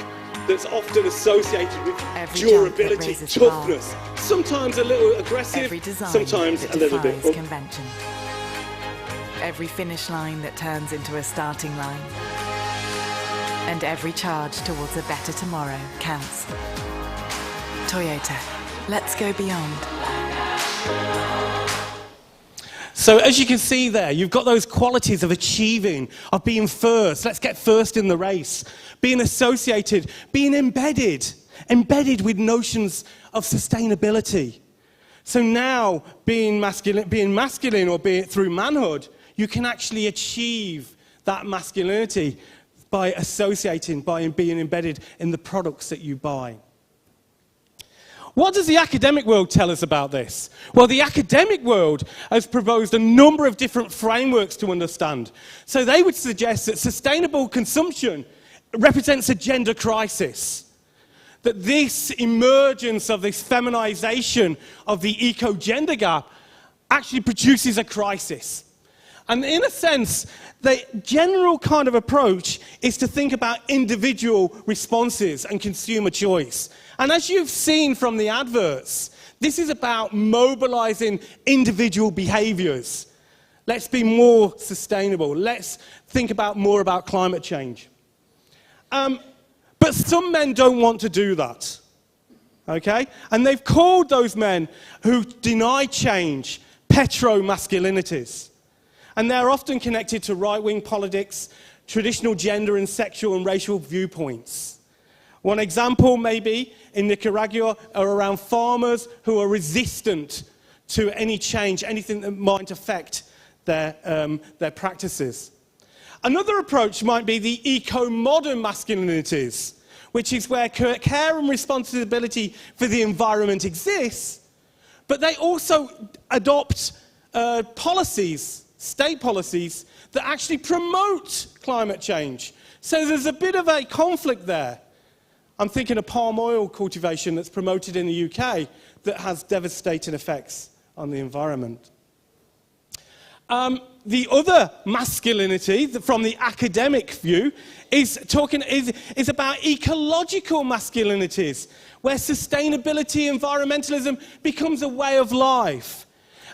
that's often associated with durability, toughness, sometimes a little aggressive, sometimes a little bit convention. Every finish line that turns into a starting line. And every charge towards a better tomorrow counts. Toyota, let's go beyond. So as you can see there, you've got those qualities of achieving, of being first. Let's get first in the race. Being associated, being embedded with notions of sustainability. So now, being masculine or be it through manhood, you can actually achieve that masculinity by associating, by being embedded in the products that you buy. What does the academic world tell us about this? Well, the academic world has proposed a number of different frameworks to understand. So they would suggest that sustainable consumption represents a gender crisis. That this emergence of this feminization of the eco-gender gap actually produces a crisis. And in a sense, the general kind of approach is to think about individual responses and consumer choice. And as you've seen from the adverts, this is about mobilizing individual behaviors. Let's be more sustainable. Let's think more about climate change. But some men don't want to do that. Okay? And they've called those men who deny change petro-masculinities. And they're often connected to right-wing politics, traditional gender and sexual and racial viewpoints. One example, maybe, in Nicaragua are around farmers who are resistant to any change, anything that might affect their practices. Another approach might be the eco-modern masculinities, which is where care and responsibility for the environment exists, but they also adopt policies, state policies, that actually promote climate change. So there's a bit of a conflict there. I'm thinking of palm oil cultivation that's promoted in the UK that has devastating effects on the environment. The other masculinity from the academic view is about ecological masculinities, where sustainability, environmentalism becomes a way of life.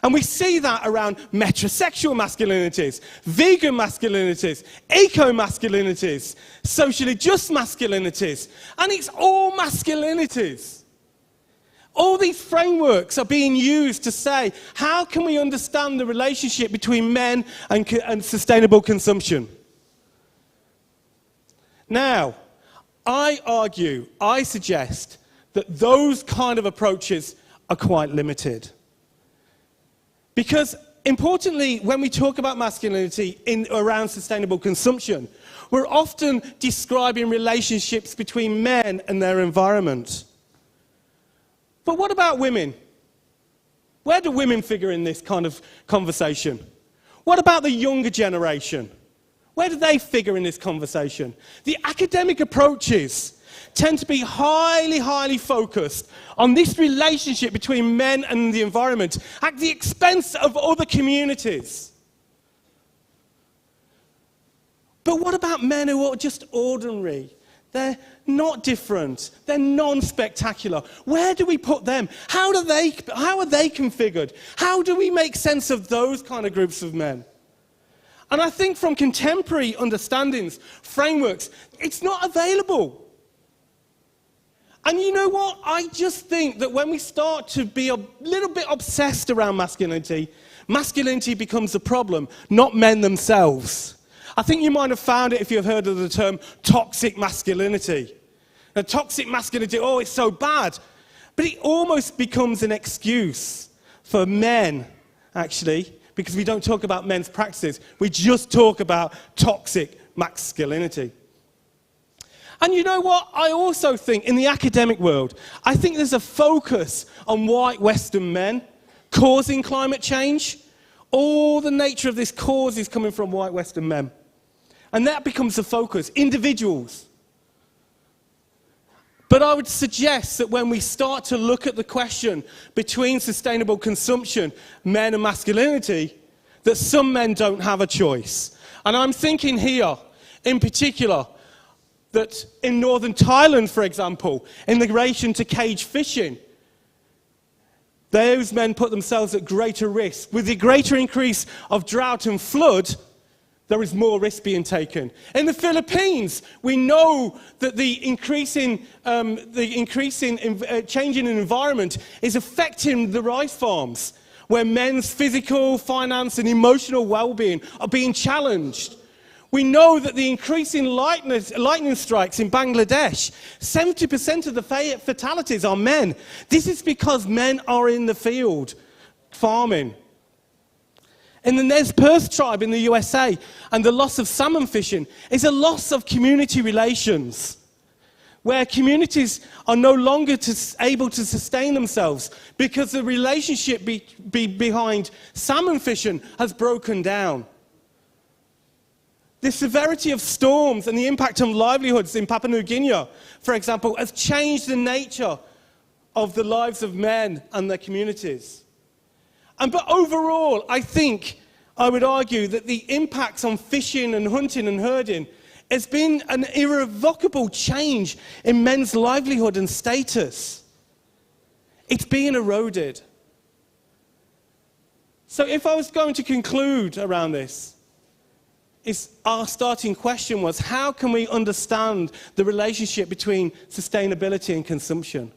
And we see that around metrosexual masculinities, vegan masculinities, eco-masculinities, socially just masculinities. And it's all masculinities. All these frameworks are being used to say, how can we understand the relationship between men and sustainable consumption? Now, I suggest that those kind of approaches are quite limited. Because, importantly, when we talk about masculinity around sustainable consumption, we're often describing relationships between men and their environment. But what about women? Where do women figure in this kind of conversation? What about the younger generation? Where do they figure in this conversation? The academic approaches tend to be highly focused on this relationship between men and the environment at the expense of other communities. But what about men who are just ordinary? They're not different. They're non-spectacular. Where do we put them? How are they configured? How do we make sense of those kind of groups of men? And I think from contemporary understandings, frameworks, it's not available. And you know what? I just think that when we start to be a little bit obsessed around masculinity, masculinity becomes a problem, not men themselves. I think you might have found it if you've heard of the term toxic masculinity. Now, toxic masculinity, oh, it's so bad. But it almost becomes an excuse for men, actually, because we don't talk about men's practices. We just talk about toxic masculinity. And you know what? I also think in the academic world, I think there's a focus on white Western men causing climate change. All the nature of this cause is coming from white Western men. And that becomes the focus, individuals. But I would suggest that when we start to look at the question between sustainable consumption, men and masculinity, that some men don't have a choice. And I'm thinking here, in particular, that in northern Thailand, for example, in relation to cage fishing, those men put themselves at greater risk. With the greater increase of drought and flood, there is more risk being taken. In the Philippines, we know that the increasing changing environment is affecting the rice farms, where men's physical, finance, and emotional well-being are being challenged. We know that the increasing lightning strikes in Bangladesh, 70% of the fatalities are men. This is because men are in the field farming. In the Nez Perce tribe in the USA, and the loss of salmon fishing is a loss of community relations, where communities are no longer able to sustain themselves because the relationship behind salmon fishing has broken down. The severity of storms and the impact on livelihoods in Papua New Guinea, for example, has changed the nature of the lives of men and their communities. But overall, I think I would argue that the impacts on fishing and hunting and herding has been an irrevocable change in men's livelihood and status. It's being eroded. So if I was going to conclude around this, our starting question was, how can we understand the relationship between sustainability and consumption?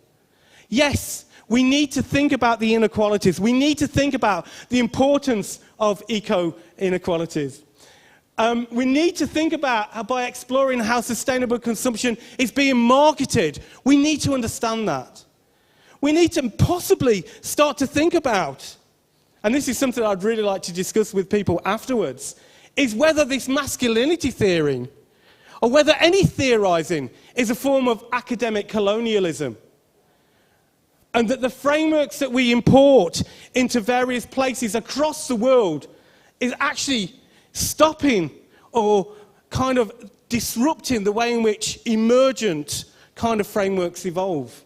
Yes, we need to think about the inequalities. We need to think about the importance of eco-inequalities. We need to think about, by exploring how sustainable consumption is being marketed, we need to understand that. We need to possibly start to think about, and this is something I'd really like to discuss with people afterwards, is whether this masculinity theory, or whether any theorizing, is a form of academic colonialism. And that the frameworks that we import into various places across the world is actually stopping or kind of disrupting the way in which emergent kind of frameworks evolve.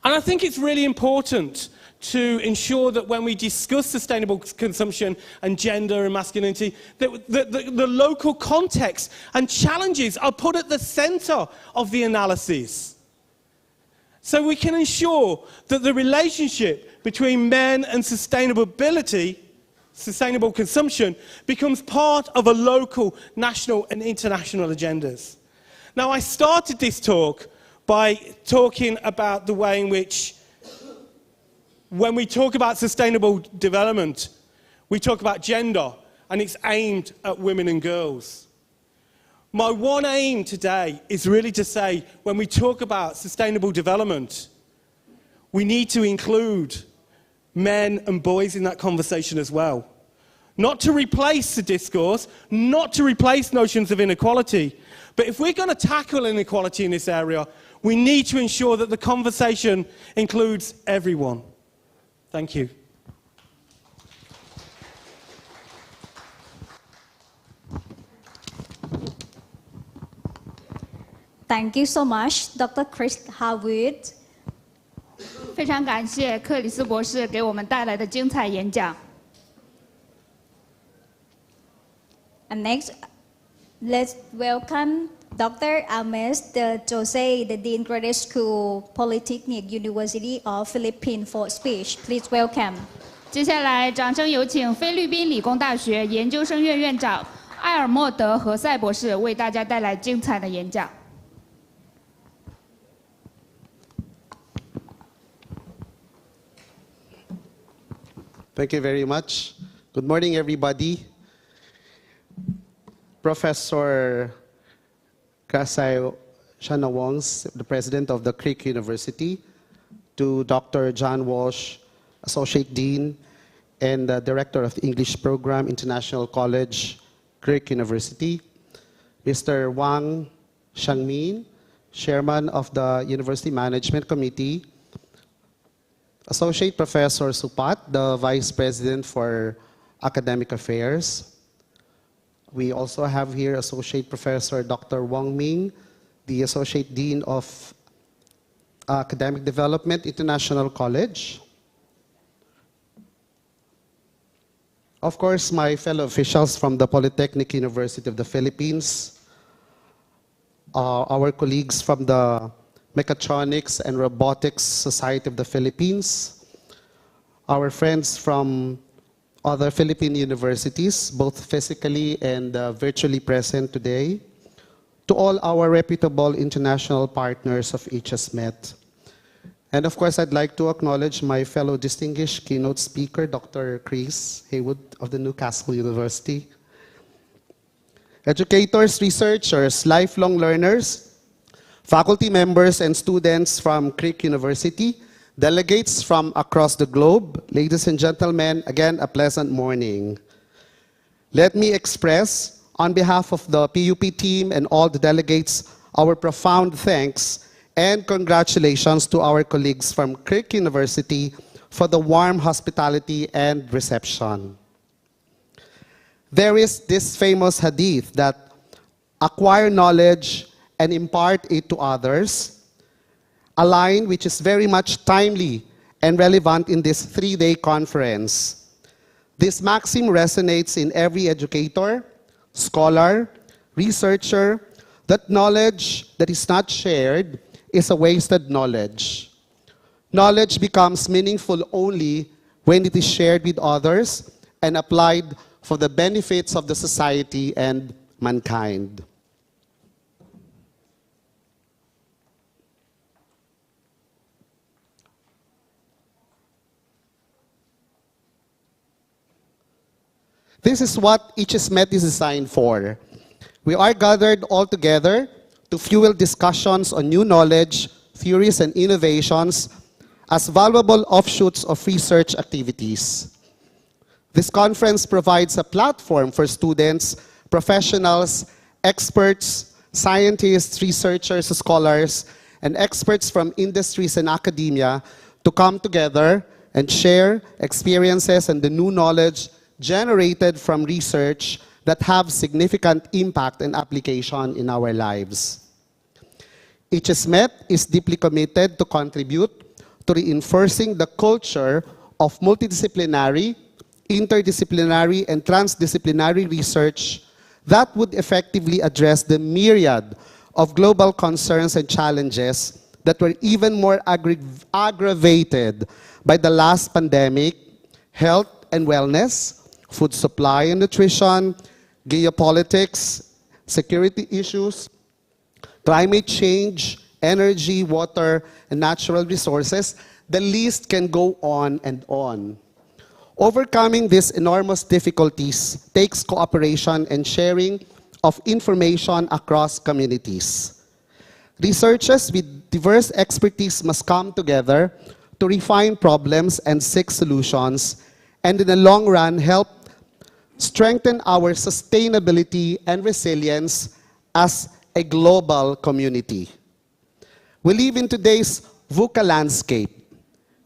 And I think it's really important to ensure that when we discuss sustainable consumption and gender and masculinity, that the local context and challenges are put at the center of the analyses. So we can ensure that the relationship between men and sustainability, sustainable consumption, becomes part of a local, national and international agendas. Now, I started this talk by talking about the way in which, when we talk about sustainable development, we talk about gender, and it's aimed at women and girls. My one aim today is really to say, when we talk about sustainable development, we need to include men and boys in that conversation as well. Not to replace the discourse, not to replace notions of inequality, but if we're going to tackle inequality in this area, we need to ensure that the conversation includes everyone. Thank you. Thank you so much, Dr. Chris Harwood. 非常感谢克里斯博士给我们带来的精彩演讲。And next, let's welcome Dr. Ames de Jose, the Dean Graduate School, Polytechnic University of Philippines for speech. Please welcome. 接下来，掌声有请菲律宾理工大学研究生院院长埃尔莫德·何塞博士为大家带来精彩的演讲。Thank you very much. Good morning, everybody. Professor Kasai Shanawongs, the president of the Creek University, to Dr. John Walsh, Associate Dean and Director of the English Program, International College, Creek University, Mr. Wang Shangmin, Chairman of the University Management Committee, Associate Professor Supat, the Vice President for Academic Affairs. We also have here Associate Professor Dr. Wang Ming, the Associate Dean of Academic Development, International College. Of course, my fellow officials from the Polytechnic University of the Philippines, our colleagues from the Mechatronics and Robotics Society of the Philippines, our friends from other Philippine universities, both physically and virtually present today, to all our reputable international partners of Ichesmet. And of course, I'd like to acknowledge my fellow distinguished keynote speaker, Dr. Chris Haywood of the Newcastle University. Educators, researchers, lifelong learners, faculty members and students from Creek University, delegates from across the globe, ladies and gentlemen, again, a pleasant morning. Let me express, on behalf of the PUP team and all the delegates, our profound thanks and congratulations to our colleagues from Creek University for the warm hospitality and reception. There is this famous hadith that acquire knowledge and impart it to others, a line which is very much timely and relevant in this three-day conference. This maxim resonates in every educator, scholar, researcher, that knowledge that is not shared is a wasted knowledge. Knowledge becomes meaningful only when it is shared with others and applied for the benefits of the society and mankind. This is what Ichesmet is designed for. We are gathered all together to fuel discussions on new knowledge, theories, and innovations as valuable offshoots of research activities. This conference provides a platform for students, professionals, experts, scientists, researchers, scholars, and experts from industries and academia to come together and share experiences and the new knowledge generated from research that have significant impact and application in our lives. Ichesmet is deeply committed to contribute to reinforcing the culture of multidisciplinary, interdisciplinary, and transdisciplinary research that would effectively address the myriad of global concerns and challenges that were even more aggravated by the last pandemic, health and wellness, food supply and nutrition, geopolitics, security issues, climate change, energy, water, and natural resources, the list can go on and on. Overcoming these enormous difficulties takes cooperation and sharing of information across communities. Researchers with diverse expertise must come together to refine problems and seek solutions, and in the long run help strengthen our sustainability and resilience as a global community. We live in today's VUCA landscape.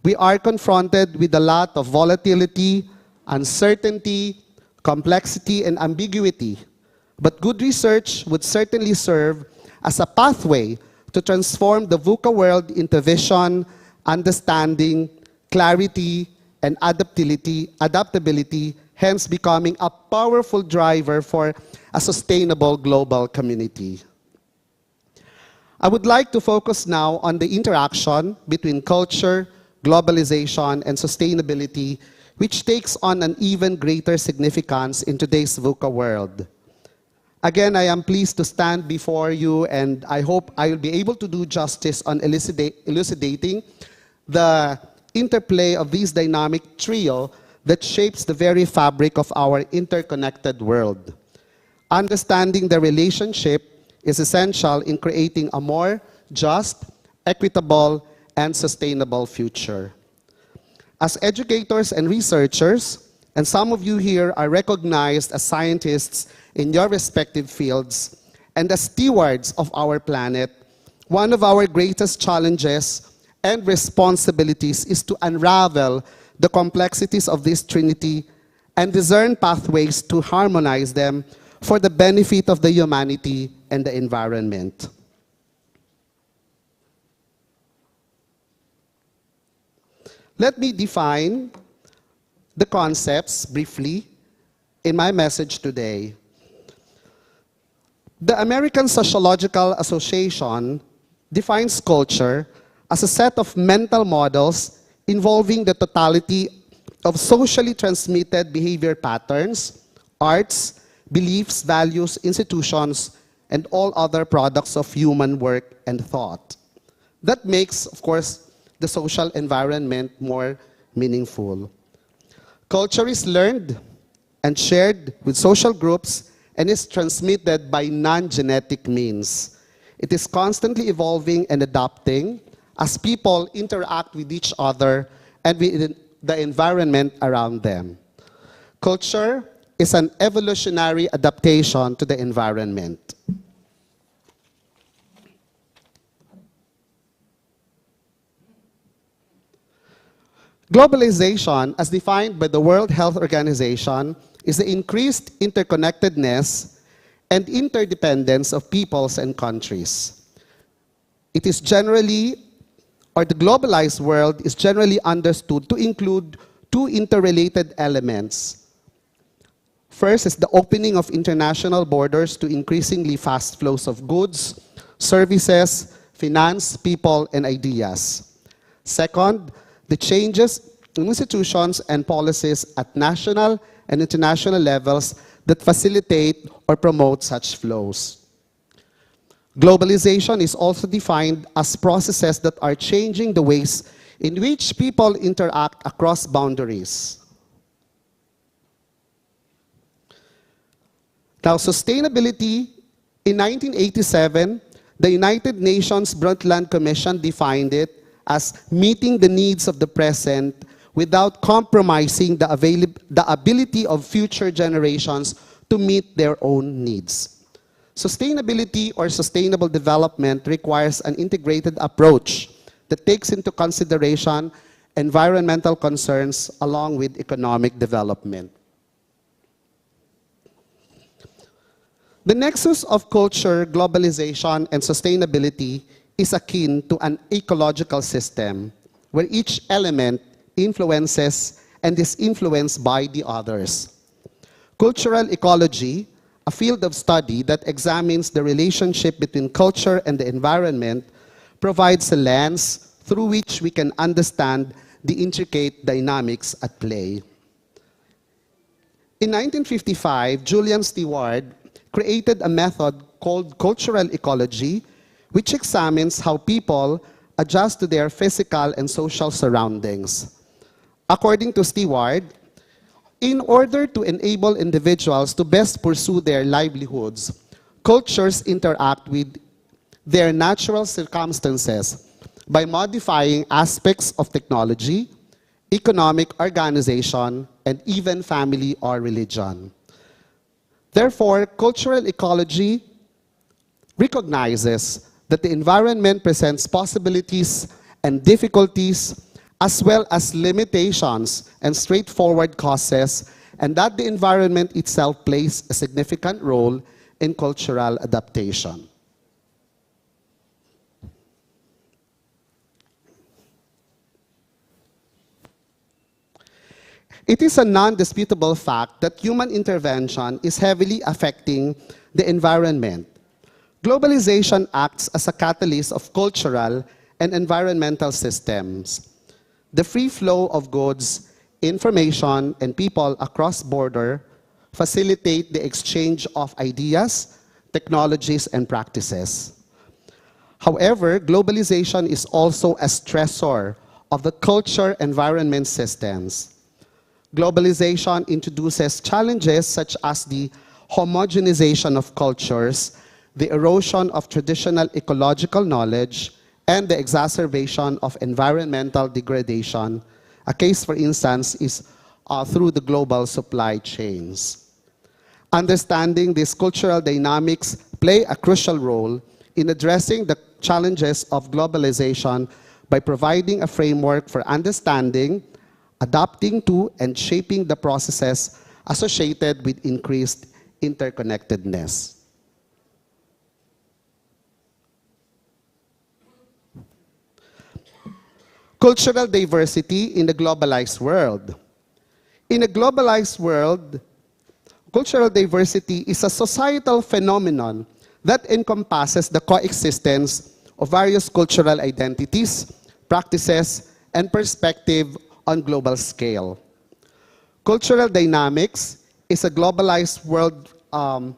We are confronted with a lot of volatility, uncertainty, complexity, and ambiguity. But good research would certainly serve as a pathway to transform the VUCA world into vision, understanding, clarity, and adaptability, hence becoming a powerful driver for a sustainable global community. I would like to focus now on the interaction between culture, globalization, and sustainability, which takes on an even greater significance in today's VUCA world. Again, I am pleased to stand before you, and I hope I will be able to do justice on elucidating the interplay of this dynamic trio that shapes the very fabric of our interconnected world. Understanding the relationship is essential in creating a more just, equitable, and sustainable future. As educators and researchers, and some of you here are recognized as scientists in your respective fields, and as stewards of our planet, one of our greatest challenges and responsibilities is to unravel the complexities of this trinity and discern pathways to harmonize them for the benefit of the humanity and the environment. Let me define the concepts briefly in my message today. The American Sociological Association defines culture as a set of mental models involving the totality of socially transmitted behavior patterns, arts, beliefs, values, institutions, and all other products of human work and thought. That makes, of course, the social environment more meaningful. Culture is learned and shared with social groups and is transmitted by non-genetic means. It is constantly evolving and adapting as people interact with each other and with the environment around them. Culture is an evolutionary adaptation to the environment. Globalization, as defined by the World Health Organization, is the increased interconnectedness and interdependence of peoples and countries. It is generally, or the globalized world is generally understood to include two interrelated elements. First is the opening of international borders to increasingly fast flows of goods, services, finance, people, and ideas. Second, the changes in institutions and policies at national and international levels that facilitate or promote such flows. Globalization is also defined as processes that are changing the ways in which people interact across boundaries. Now, sustainability, in 1987, the United Nations Brundtland Commission defined it as meeting the needs of the present without compromising the ability of future generations to meet their own needs. Sustainability or sustainable development requires an integrated approach that takes into consideration environmental concerns along with economic development. The nexus of culture, globalization, and sustainability is akin to an ecological system where each element influences and is influenced by the others. Cultural ecology, a field of study that examines the relationship between culture and the environment, provides a lens through which we can understand the intricate dynamics at play. In 1955, Julian Stewart created a method called cultural ecology, which examines how people adjust to their physical and social surroundings. According to Stewart, in order to enable individuals to best pursue their livelihoods, cultures interact with their natural circumstances by modifying aspects of technology, economic organization, and even family or religion. Therefore, cultural ecology recognizes that the environment presents possibilities and difficulties as well as limitations and straightforward causes, and that the environment itself plays a significant role in cultural adaptation. It is a non-disputable fact that human intervention is heavily affecting the environment. Globalization acts as a catalyst of cultural and environmental systems. The free flow of goods, information, and people across border facilitate the exchange of ideas, technologies, and practices. However, globalization is also a stressor of the culture-environment systems. Globalization introduces challenges such as the homogenization of cultures, the erosion of traditional ecological knowledge, and the exacerbation of environmental degradation. A case, for instance, is through the global supply chains. Understanding these cultural dynamics play a crucial role in addressing the challenges of globalization by providing a framework for understanding, adapting to, and shaping the processes associated with increased interconnectedness. Cultural diversity in the globalized world. In a globalized world, cultural diversity is a societal phenomenon that encompasses the coexistence of various cultural identities, practices, and perspectives on global scale. Cultural dynamics is a globalized world or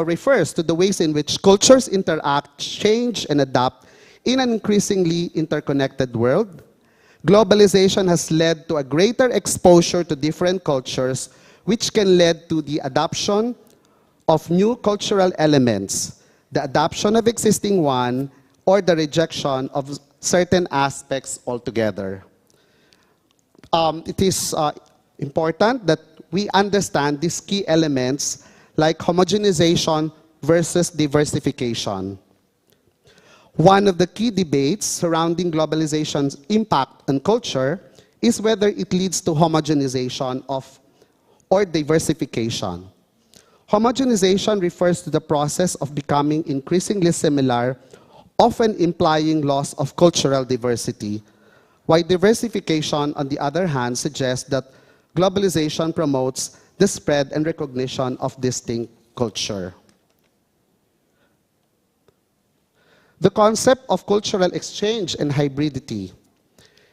refers to the ways in which cultures interact, change, and adapt in an increasingly interconnected world. Globalization has led to a greater exposure to different cultures, which can lead to the adoption of new cultural elements, the adoption of existing one, or the rejection of certain aspects altogether. It is important that we understand these key elements like homogenization versus diversification. One of the key debates surrounding globalization's impact on culture is whether it leads to homogenization or diversification. Homogenization refers to the process of becoming increasingly similar, often implying loss of cultural diversity, while diversification, on the other hand, suggests that globalization promotes the spread and recognition of distinct culture. The concept of cultural exchange and hybridity.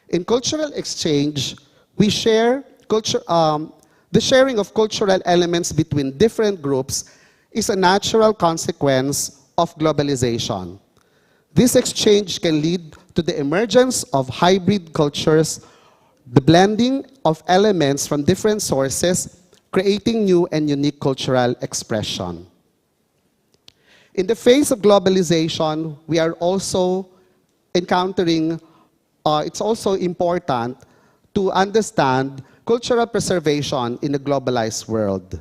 In cultural exchange, we share the sharing of cultural elements between different groups is a natural consequence of globalization. This exchange can lead to the emergence of hybrid cultures, the blending of elements from different sources, creating new and unique cultural expression. In the face of globalization, we are also encountering, it's also important to understand cultural preservation in a globalized world.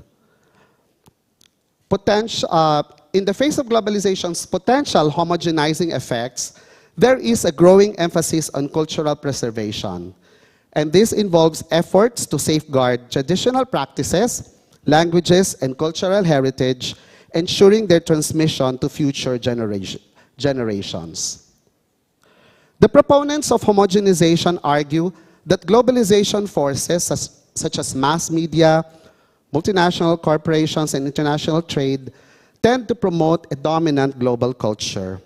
In the face of globalization's potential homogenizing effects, there is a growing emphasis on cultural preservation. And this involves efforts to safeguard traditional practices, languages, and cultural heritage, ensuring their transmission to future generations. The proponents of homogenization argue that globalization forces such as mass media, multinational corporations, and international trade tend to promote a dominant global culture,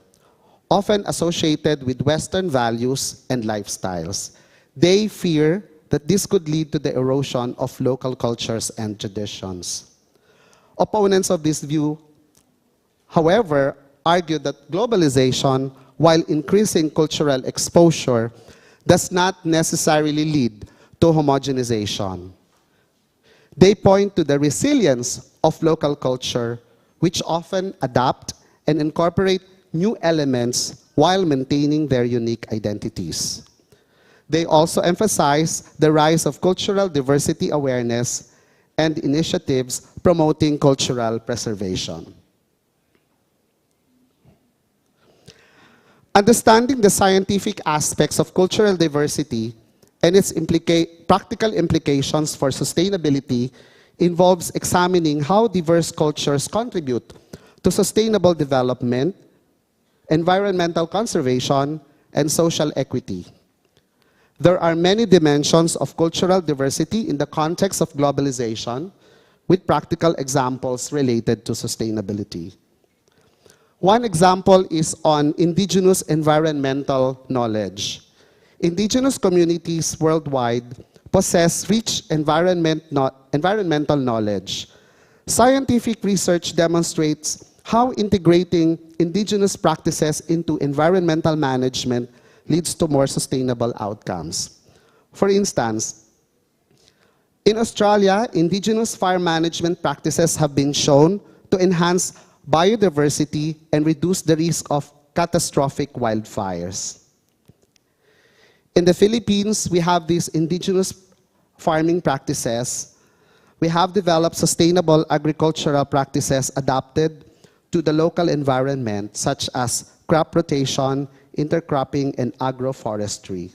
often associated with Western values and lifestyles. They fear that this could lead to the erosion of local cultures and traditions. Opponents of this view, however, argued that globalization, while increasing cultural exposure, does not necessarily lead to homogenization. They point to the resilience of local culture, which often adapt and incorporate new elements while maintaining their unique identities. They also emphasize the rise of cultural diversity awareness and initiatives promoting cultural preservation. Understanding the scientific aspects of cultural diversity and its practical implications for sustainability involves examining how diverse cultures contribute to sustainable development, environmental conservation, and social equity. There are many dimensions of cultural diversity in the context of globalization, with practical examples related to sustainability. One example is on indigenous environmental knowledge. Indigenous communities worldwide possess rich environmental knowledge. Scientific research demonstrates how integrating indigenous practices into environmental management leads to more sustainable outcomes. For instance, in Australia, indigenous fire management practices have been shown to enhance biodiversity and reduce the risk of catastrophic wildfires. In the Philippines, we have these indigenous farming practices. We have developed sustainable agricultural practices adapted to the local environment, such as crop rotation, intercropping, and agroforestry.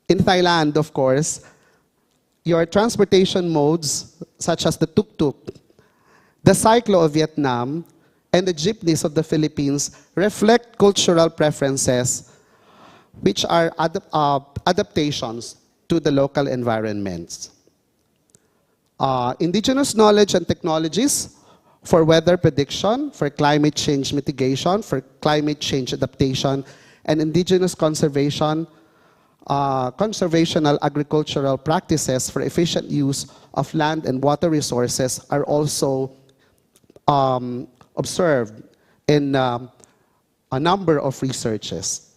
In Thailand, of course, your transportation modes, such as the tuk-tuk, the cyclo of Vietnam, and the jeepneys of the Philippines reflect cultural preferences which are adaptations to the local environments. Indigenous knowledge and technologies for weather prediction, for climate change mitigation, for climate change adaptation, and indigenous conservation, conservational agricultural practices for efficient use of land and water resources are also observed in a number of researches.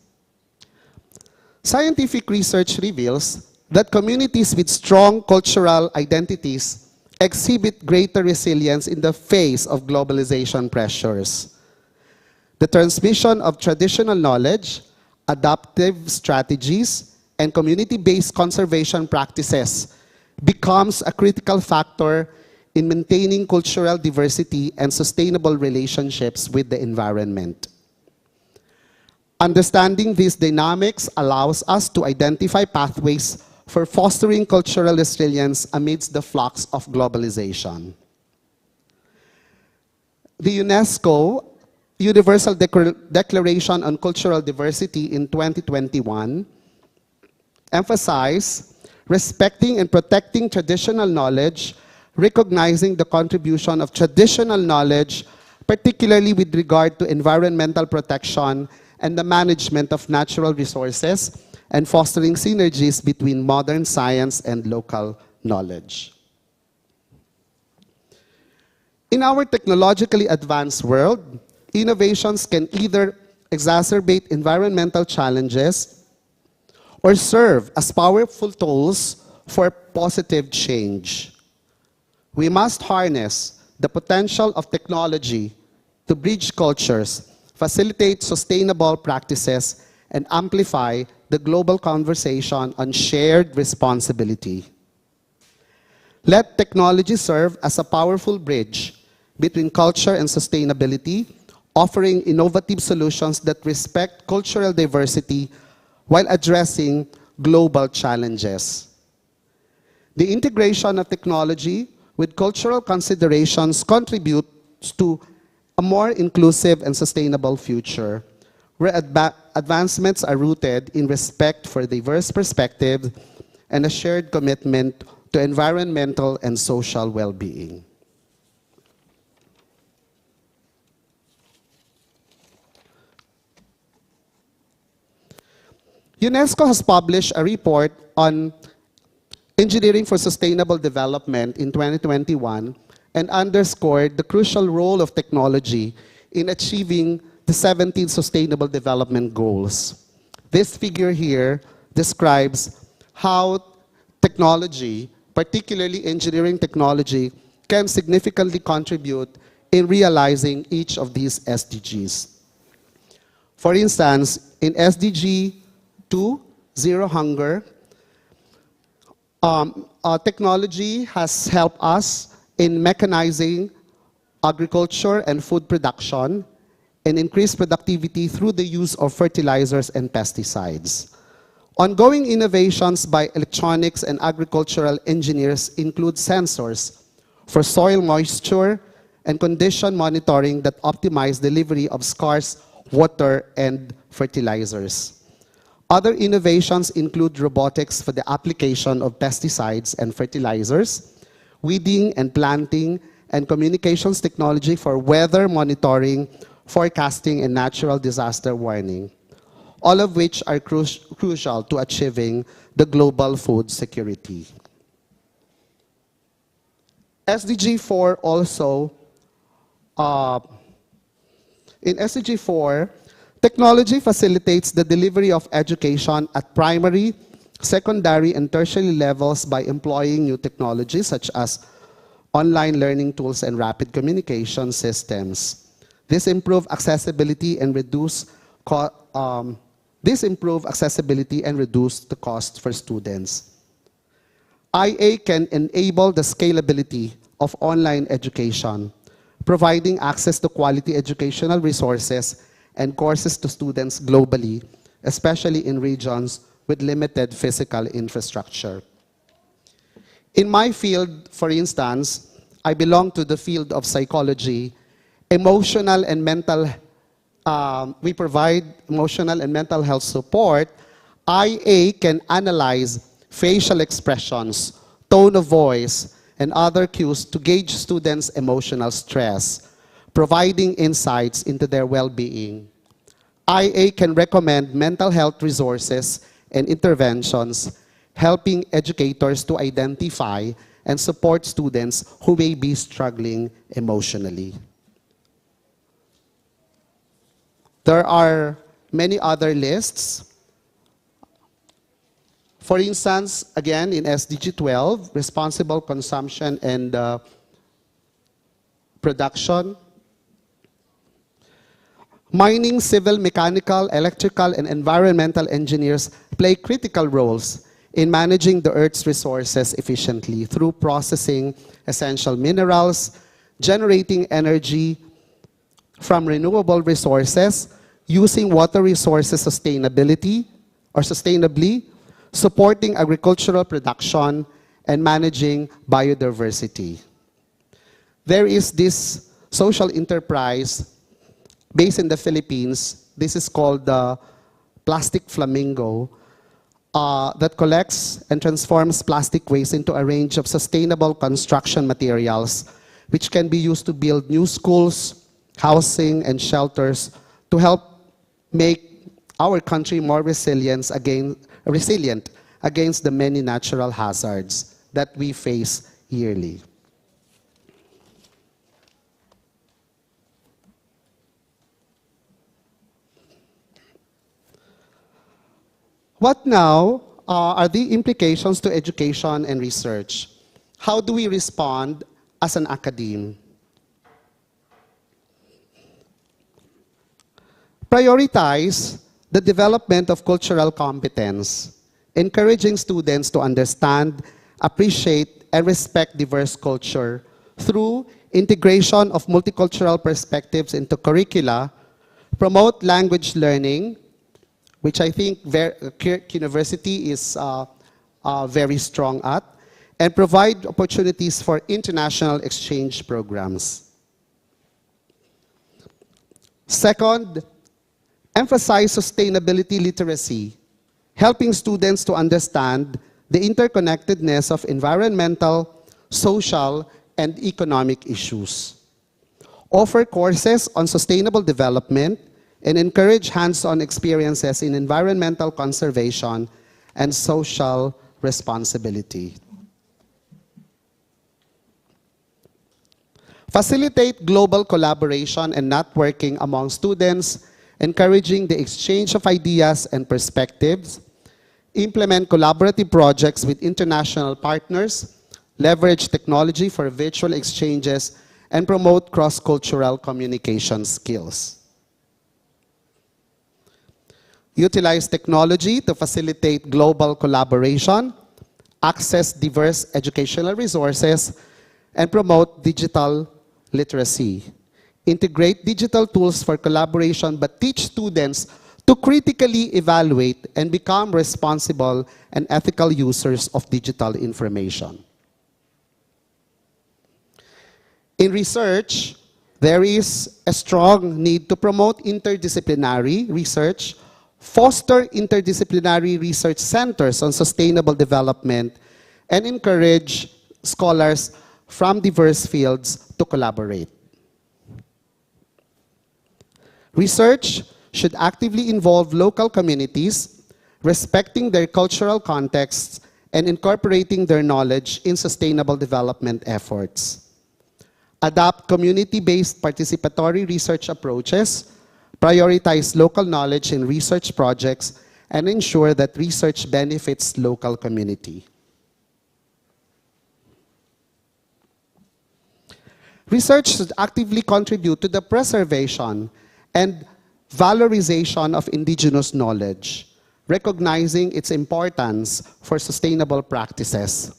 Scientific research reveals that communities with strong cultural identities exhibit greater resilience in the face of globalization pressures. The transmission of traditional knowledge, adaptive strategies, and community-based conservation practices becomes a critical factor in maintaining cultural diversity and sustainable relationships with the environment. Understanding these dynamics allows us to identify pathways for fostering cultural resilience amidst the flux of globalization. The UNESCO Universal Declaration on Cultural Diversity in 2021 emphasized respecting and protecting traditional knowledge, recognizing the contribution of traditional knowledge, particularly with regard to environmental protection and the management of natural resources, and fostering synergies between modern science and local knowledge. In our technologically advanced world, innovations can either exacerbate environmental challenges or serve as powerful tools for positive change. We must harness the potential of technology to bridge cultures, facilitate sustainable practices, and amplify the global conversation on shared responsibility. Let technology serve as a powerful bridge between culture and sustainability, offering innovative solutions that respect cultural diversity while addressing global challenges. The integration of technology with cultural considerations contributes to a more inclusive and sustainable future, where advancements are rooted in respect for diverse perspectives and a shared commitment to environmental and social well-being. UNESCO has published a report on engineering for sustainable development in 2021 and underscored the crucial role of technology in achieving the 17 Sustainable Development Goals. This figure here describes how technology, particularly engineering technology, can significantly contribute in realizing each of these SDGs. For instance, in SDG 2, Zero Hunger, technology has helped us in mechanizing agriculture and food production and increase productivity through the use of fertilizers and pesticides. Ongoing innovations by electronics and agricultural engineers include sensors for soil moisture and condition monitoring that optimize delivery of scarce water and fertilizers. Other innovations include robotics for the application of pesticides and fertilizers, weeding and planting, and communications technology for weather monitoring, forecasting, and natural disaster warning, all of which are crucial to achieving the global food security. SDG 4 also, in SDG 4, technology facilitates the delivery of education at primary, secondary, and tertiary levels by employing new technologies such as online learning tools and rapid communication systems. This improves accessibility and reduce the cost for students. IA can enable the scalability of online education, providing access to quality educational resources and courses to students globally, especially in regions with limited physical infrastructure. In my field, for instance, I belong to the field of psychology. We provide emotional and mental health support. IA can analyze facial expressions, tone of voice, and other cues to gauge students' emotional stress, providing insights into their well-being. IA can recommend mental health resources and interventions, helping educators to identify and support students who may be struggling emotionally. There are many other lists. For instance, again, in SDG 12, responsible consumption and production. Mining, civil, mechanical, electrical, and environmental engineers play critical roles in managing the Earth's resources efficiently through processing essential minerals, generating energy from renewable resources, using water resources sustainably, supporting agricultural production, and managing biodiversity. There is this social enterprise based in the Philippines. This is called the Plastic Flamingo, that collects and transforms plastic waste into a range of sustainable construction materials, which can be used to build new schools, housing, and shelters to help make our country more resilient against the many natural hazards that we face yearly. What now are the implications to education and research? How do we respond as an academe? Prioritize the development of cultural competence, encouraging students to understand, appreciate, and respect diverse culture through integration of multicultural perspectives into curricula, promote language learning, which I think Kirk University is very strong at, and provide opportunities for international exchange programs. Second, emphasize sustainability literacy, helping students to understand the interconnectedness of environmental, social, and economic issues. Offer courses on sustainable development and encourage hands-on experiences in environmental conservation and social responsibility. facilitate global collaboration and networking among students, encouraging the exchange of ideas and perspectives, implement collaborative projects with international partners, leverage technology for virtual exchanges, and promote cross-cultural communication skills. Utilize technology to facilitate global collaboration, access diverse educational resources, and promote digital literacy. Integrate digital tools for collaboration, but teach students to critically evaluate and become responsible and ethical users of digital information. In research, there is a strong need to promote interdisciplinary research, foster interdisciplinary research centers on sustainable development, and encourage scholars from diverse fields to collaborate. Research should actively involve local communities, respecting their cultural contexts and incorporating their knowledge in sustainable development efforts. Adopt community-based participatory research approaches, prioritize local knowledge in research projects, and ensure that research benefits local community. Research should actively contribute to the preservation and valorization of indigenous knowledge, recognizing its importance for sustainable practices.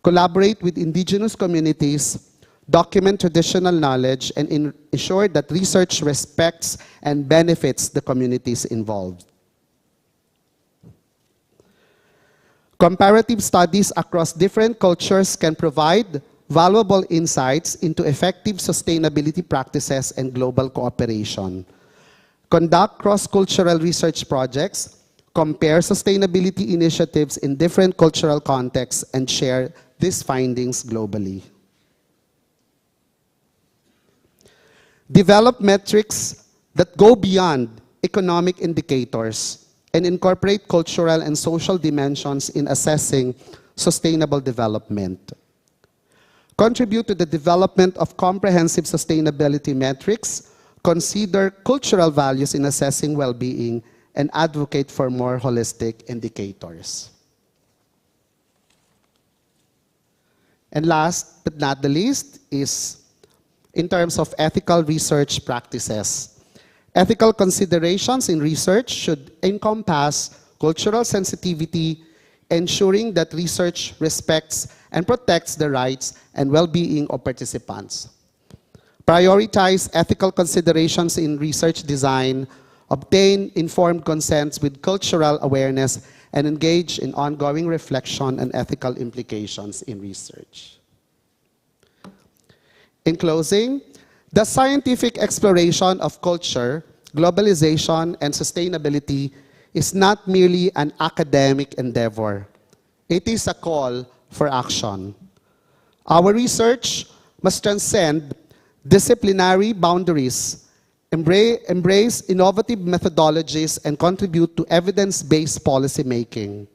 Collaborate with indigenous communities, document traditional knowledge, and ensure that research respects and benefits the communities involved. Comparative studies across different cultures can provide valuable insights into effective sustainability practices and global cooperation. Conduct cross-cultural research projects, compare sustainability initiatives in different cultural contexts, and share these findings globally. Develop metrics that go beyond economic indicators and incorporate cultural and social dimensions in assessing sustainable development. Contribute to the development of comprehensive sustainability metrics, consider cultural values in assessing well-being, and advocate for more holistic indicators. And last but not the least is in terms of ethical research practices. Ethical considerations in research should encompass cultural sensitivity, ensuring that research respects and protects the rights and well-being of participants. Prioritize ethical considerations in research design, obtain informed consents with cultural awareness, and engage in ongoing reflection on ethical implications in research. In closing, the scientific exploration of culture, globalization, and sustainability is not merely an academic endeavor. It is a call for action. Our research must transcend disciplinary boundaries, embrace innovative methodologies, and contribute to evidence-based policy making.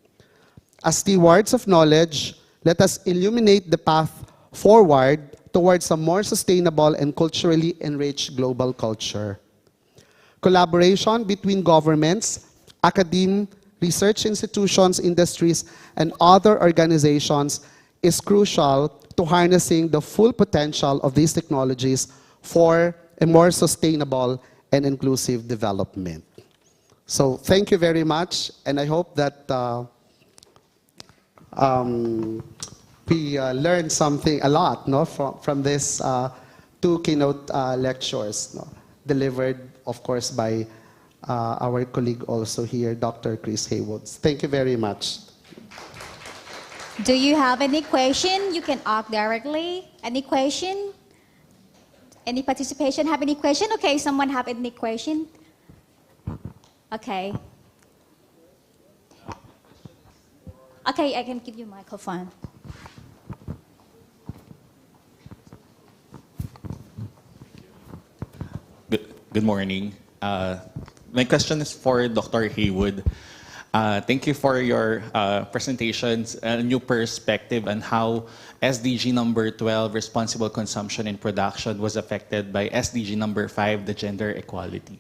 As stewards of knowledge, let us illuminate the path forward towards a more sustainable and culturally enriched global culture. Collaboration between governments, academia, research institutions, industries, and other organizations is crucial to harnessing the full potential of these technologies for a more sustainable and inclusive development. So thank you very much, and I hope that we learned something a lot, no, from this two keynote lectures, no, delivered, of course, by our colleague also here, Dr. Chris Haywood. Thank you very much. Do you have any question? You can ask directly. Any question? Any participation have any question? Okay, someone have any question? Okay. Okay, I can give you a microphone. Good morning. My question is for Dr. Haywood. Thank you for your presentations, a new perspective on how SDG number 12, responsible consumption and production, was affected by SDG number 5, the gender equality.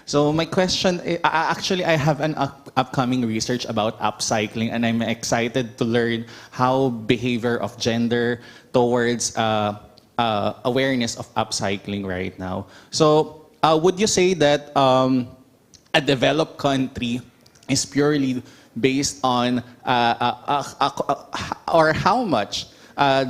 So my question, actually I have an upcoming research about upcycling, and I'm excited to learn how behavior of gender towards awareness of upcycling right now. So would you say that a developed country is purely based on or how much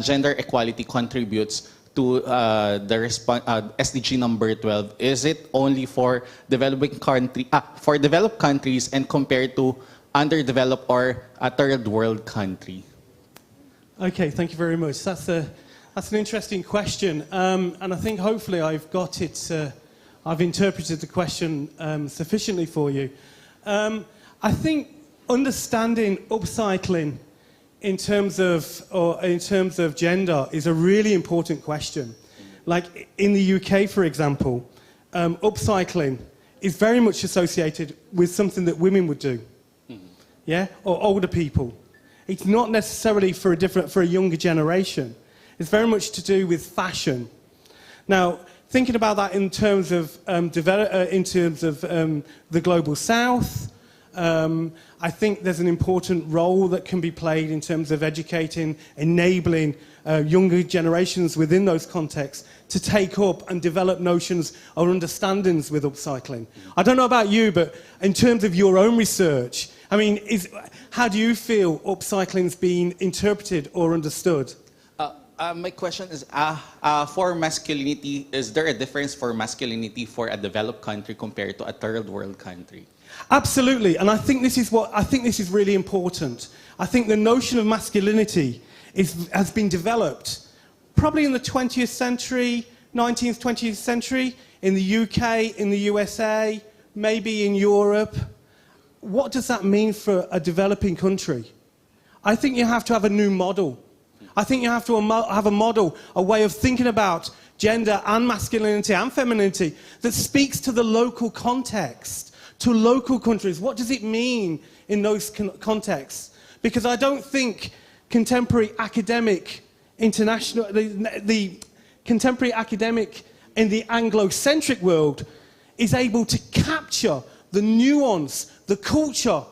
gender equality contributes to the SDG number 12? Is it only for developed countries and compared to underdeveloped or a third world country? Okay, thank you very much. That's an interesting question, and I think hopefully I've got it. I've interpreted the question sufficiently for you. I think understanding upcycling in terms of gender is a really important question. Like in the UK, for example, upcycling is very much associated with something that women would do, yeah, or older people. It's not necessarily for a younger generation. It's very much to do with fashion. Now, thinking about that in terms of the global South. I think there's an important role that can be played in terms of educating, enabling younger generations within those contexts to take up and develop notions or understandings with upcycling. I don't know about you, but in terms of your own research, I mean, how do you feel upcycling's been interpreted or understood? My question is, for masculinity, is there a difference for masculinity for a developed country compared to a third world country? Absolutely, and I think this is really important. I think the notion of masculinity has been developed probably in the 20th century, 19th, 20th century, in the UK, in the USA, maybe in Europe. What does that mean for a developing country? I think you have to have a new model. I think you have to have a model, a way of thinking about gender and masculinity and femininity that speaks to the local context, to local countries. What does it mean in those contexts? Because I don't think contemporary academic international, the contemporary academic in the Anglo-centric world is able to capture the nuance, the culture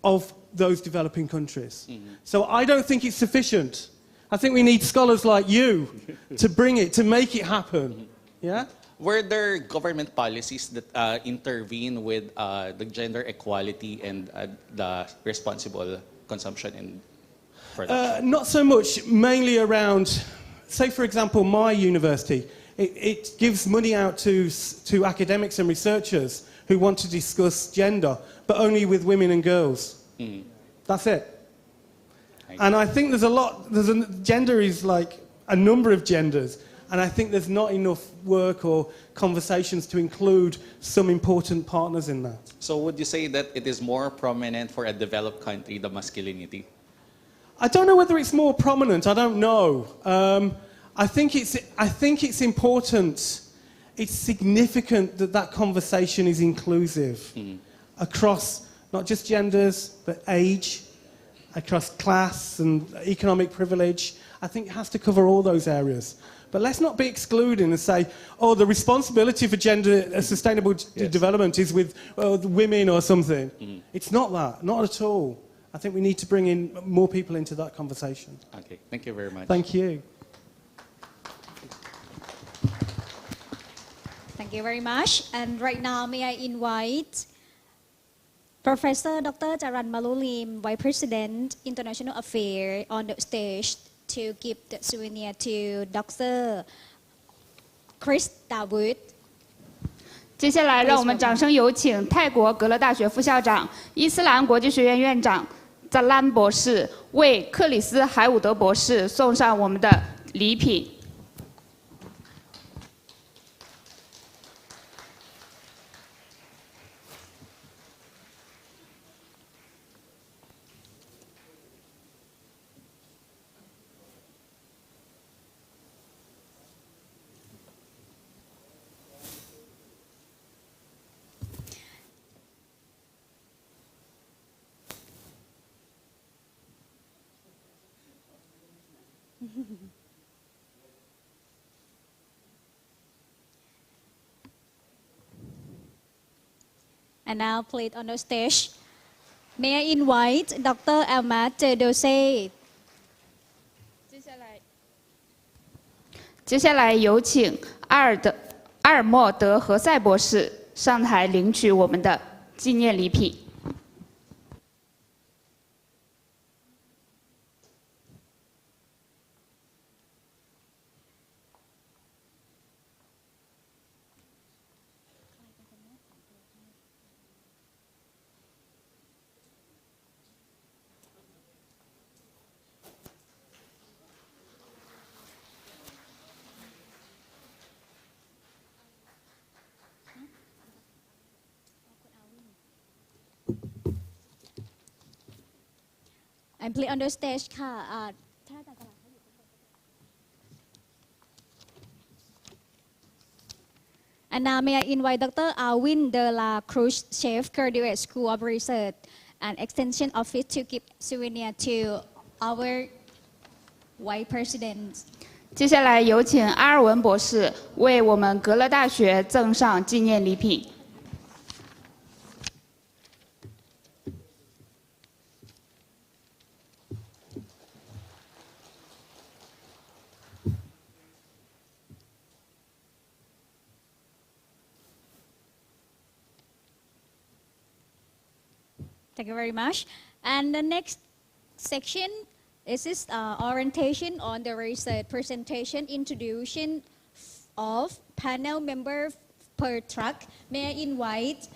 of those developing countries. So I don't think it's sufficient. I think we need scholars like you to bring it, to make it happen. Yeah? Were there government policies that intervene with the gender equality and the responsible consumption and production? Not so much, mainly around, say for example, my university. It gives money out to academics and researchers who want to discuss gender, but only with women and girls. That's it. And I think gender is like a number of genders, and I think there's not enough work or conversations to include some important partners in that. So would you say that it is more prominent for a developed country, the masculinity? I don't know whether it's more prominent, I don't know. I think it's important, it's significant that conversation is inclusive across not just genders, but age, across class and economic privilege. I think it has to cover all those areas. But let's not be excluding and say, oh, the responsibility for gender sustainable development is with women or something. It's not that, not at all. I think we need to bring in more people into that conversation. Okay, thank you very much. Thank you. Thank you very much. And right now, may I invite Professor Dr. Charan Malulim, Vice President, International Affairs, on the stage to give the souvenir to Dr. Chris Dawood. 接下来，让我们掌声有请泰国格勒大学副校长、伊斯兰国际学院院长扎兰博士为克里斯海伍德博士送上我们的礼品。And now, please on the stage, may I invite Dr. Ahmad Dose. 接下来有请阿尔莫德何塞博士上台领取我们的纪念礼品。And please on the stage ค่ะ And now may I invite Dr. Alvin de la Cruz, Chef, Graduate School of Research and Extension Office to give souvenir to our Vice President. 接下来有请阿尔文博士为我们格勒大学赠上纪念礼品。Thank you very much. And the next section is orientation on the research presentation, introduction of panel member per track. May I invite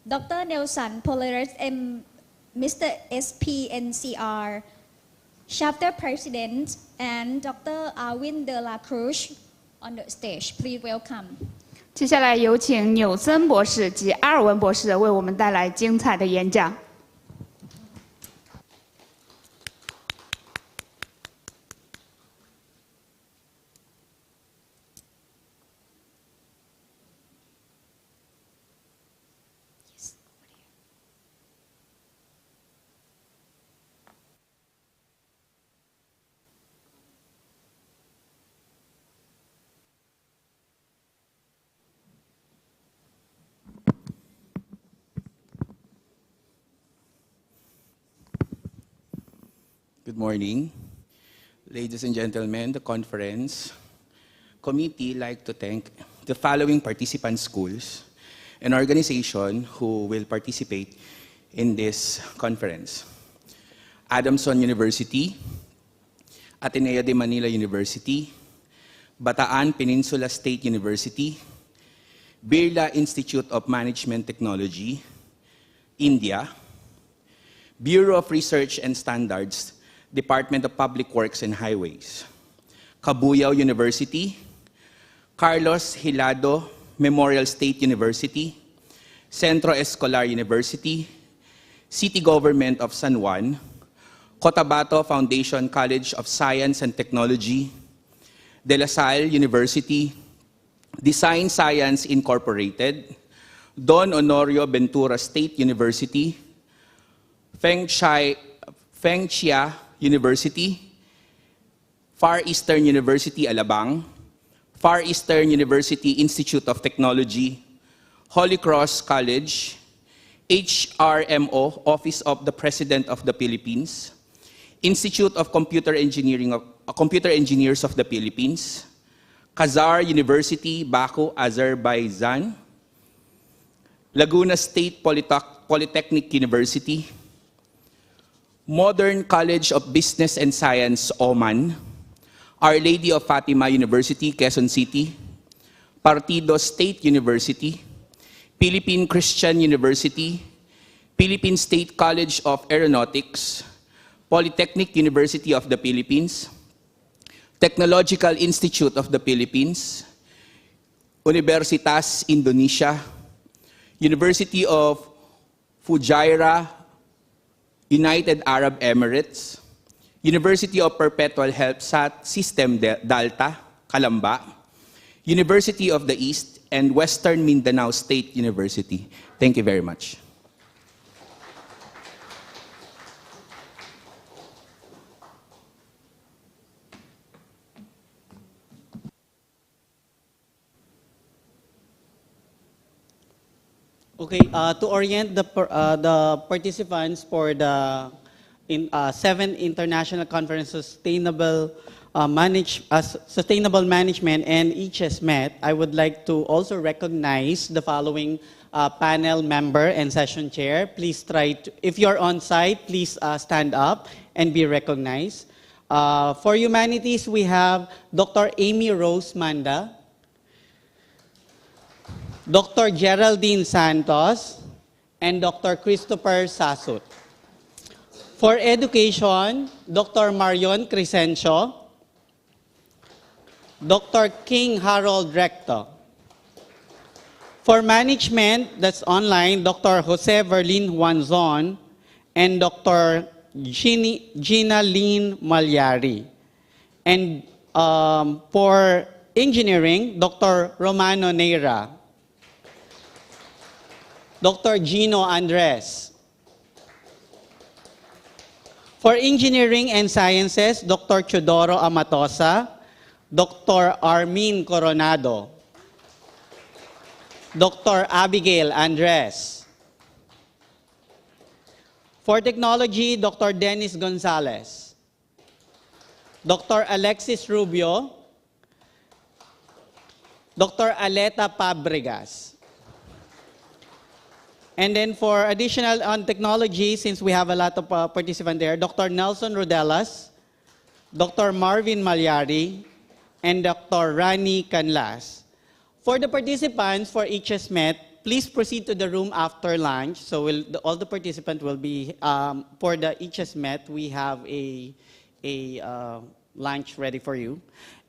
Dr. Nelson Polaris and Mr. SPNCR, chapter president, and Dr. Alvin de la Cruz on the stage. Please welcome. 接下来有请纽森博士及阿尔文博士为我们带来精彩的演讲。Good morning. Ladies and gentlemen, the conference committee like to thank the following participant schools and organizations who will participate in this conference. Adamson University, Ateneo de Manila University, Bataan Peninsula State University, Birla Institute of Management Technology, India, Bureau of Research and Standards, Department of Public Works and Highways, Cabuyao University, Carlos Hilado Memorial State University, Centro Escolar University, City Government of San Juan, Cotabato Foundation College of Science and Technology, De La Salle University, Design Science Incorporated, Don Honorio Ventura State University, Feng Chia University, Far Eastern University Alabang, Far Eastern University Institute of Technology, Holy Cross College, HRMO, Office of the President of the Philippines, Institute of Computer Engineers of the Philippines, Khazar University, Baku, Azerbaijan, Laguna State Polytechnic University, Modern College of Business and Science, Oman, Our Lady of Fatima University, Quezon City, Partido State University, Philippine Christian University, Philippine State College of Aeronautics, Polytechnic University of the Philippines, Technological Institute of the Philippines, Universitas Indonesia, University of Fujairah, United Arab Emirates, University of Perpetual Help System Dalta, Calamba, University of the East, and Western Mindanao State University. Thank you very much. Okay, to orient the participants for the 7th International Conference Sustainable Management and Ichesmet, I would like to also recognize the following panel member and session chair. Please try to, if you're on site, please stand up and be recognized. For humanities, we have Dr. Amy Rose Manda, Dr. Geraldine Santos, and Dr. Christopher Sasut. For education, Dr. Marion Crescencio, Dr. King Harold Recto. For management, that's online, Dr. Jose Verlin Juanzon and Dr. Gina Lynn Malyari. And for engineering, Dr. Romano Neira, Dr. Gino Andres. For engineering and sciences, Dr. Chodoro Amatosa, Dr. Armin Coronado, Dr. Abigail Andres. For technology, Dr. Dennis Gonzalez, Dr. Alexis Rubio, Dr. Aleta Fabregas. And then for additional on technology, since we have a lot of participants there, Dr. Nelson Rodelas, Dr. Marvin Malyari, and Dr. Rani Canlas. For the participants for Ichesmet, please proceed to the room after lunch. So all the participants will be, for the Ichesmet, we have a lunch ready for you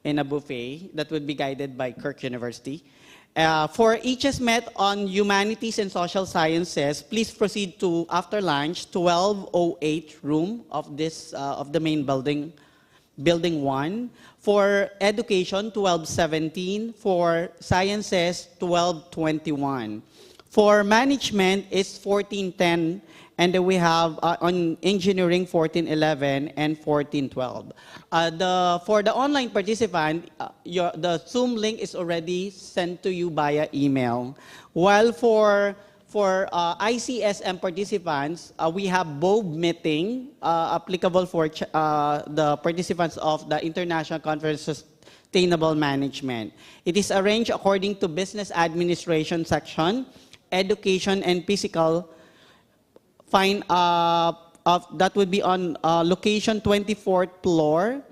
in a buffet that would be guided by Kirk University. For Ichesmet on humanities and social sciences, please proceed to, after lunch, 1208 room of this, of the main building, Building 1. For education, 1217. For sciences, 1221. For management, it's 1410. And then we have on engineering, 1411 and 1412. For the online participant, the Zoom link is already sent to you via email. While for ICSM participants, we have BOB meeting applicable for the participants of the International Conference Sustainable Management. It is arranged according to Business Administration section, Education and Physical. That would be on location 24th floor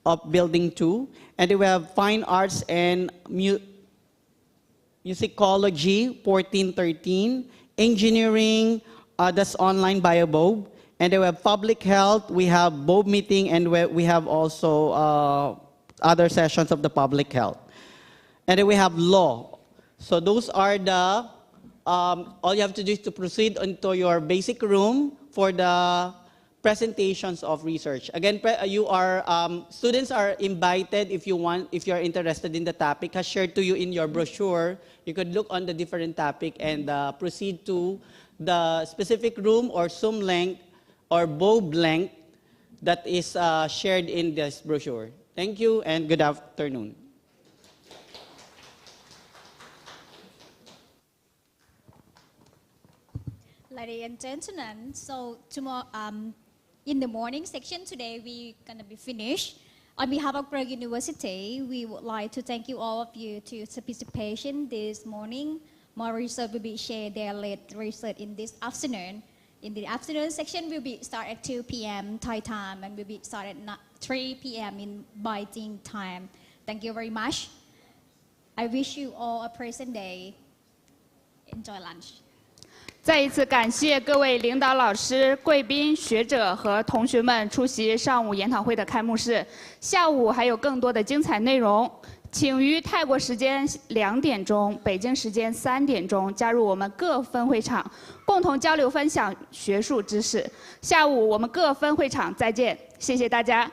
of Building 2. And we have Fine Arts and Musicology, 1413. Engineering, that's online via BOB. And then we have Public Health, we have BOB meeting, and we have also other sessions of the Public Health. And then we have Law. So those are the all you have to do is to proceed into your basic room for the presentations of research. Again, students are invited if you're interested in the topic, as shared to you in your brochure. You could look on the different topic and proceed to the specific room or Zoom link or BOB link that is shared in this brochure. Thank you and good afternoon. Ladies and gentlemen, so tomorrow, in the morning section today, we're going to be finished. On behalf of Prague University, we would like to thank you all of you to your participation this morning. More research will be shared their late research in this afternoon. In the afternoon section, will be start at 2 p.m. Thai time and will be start at 3 p.m. in Beijing time. Thank you very much. I wish you all a pleasant day. Enjoy lunch. 再一次感谢各位领导老师、贵宾、学者和同学们出席上午研讨会的开幕式。下午还有更多的精彩内容，请于泰国时间2点钟、北京时间3点钟加入我们各分会场，共同交流分享学术知识。下午我们各分会场再见，谢谢大家。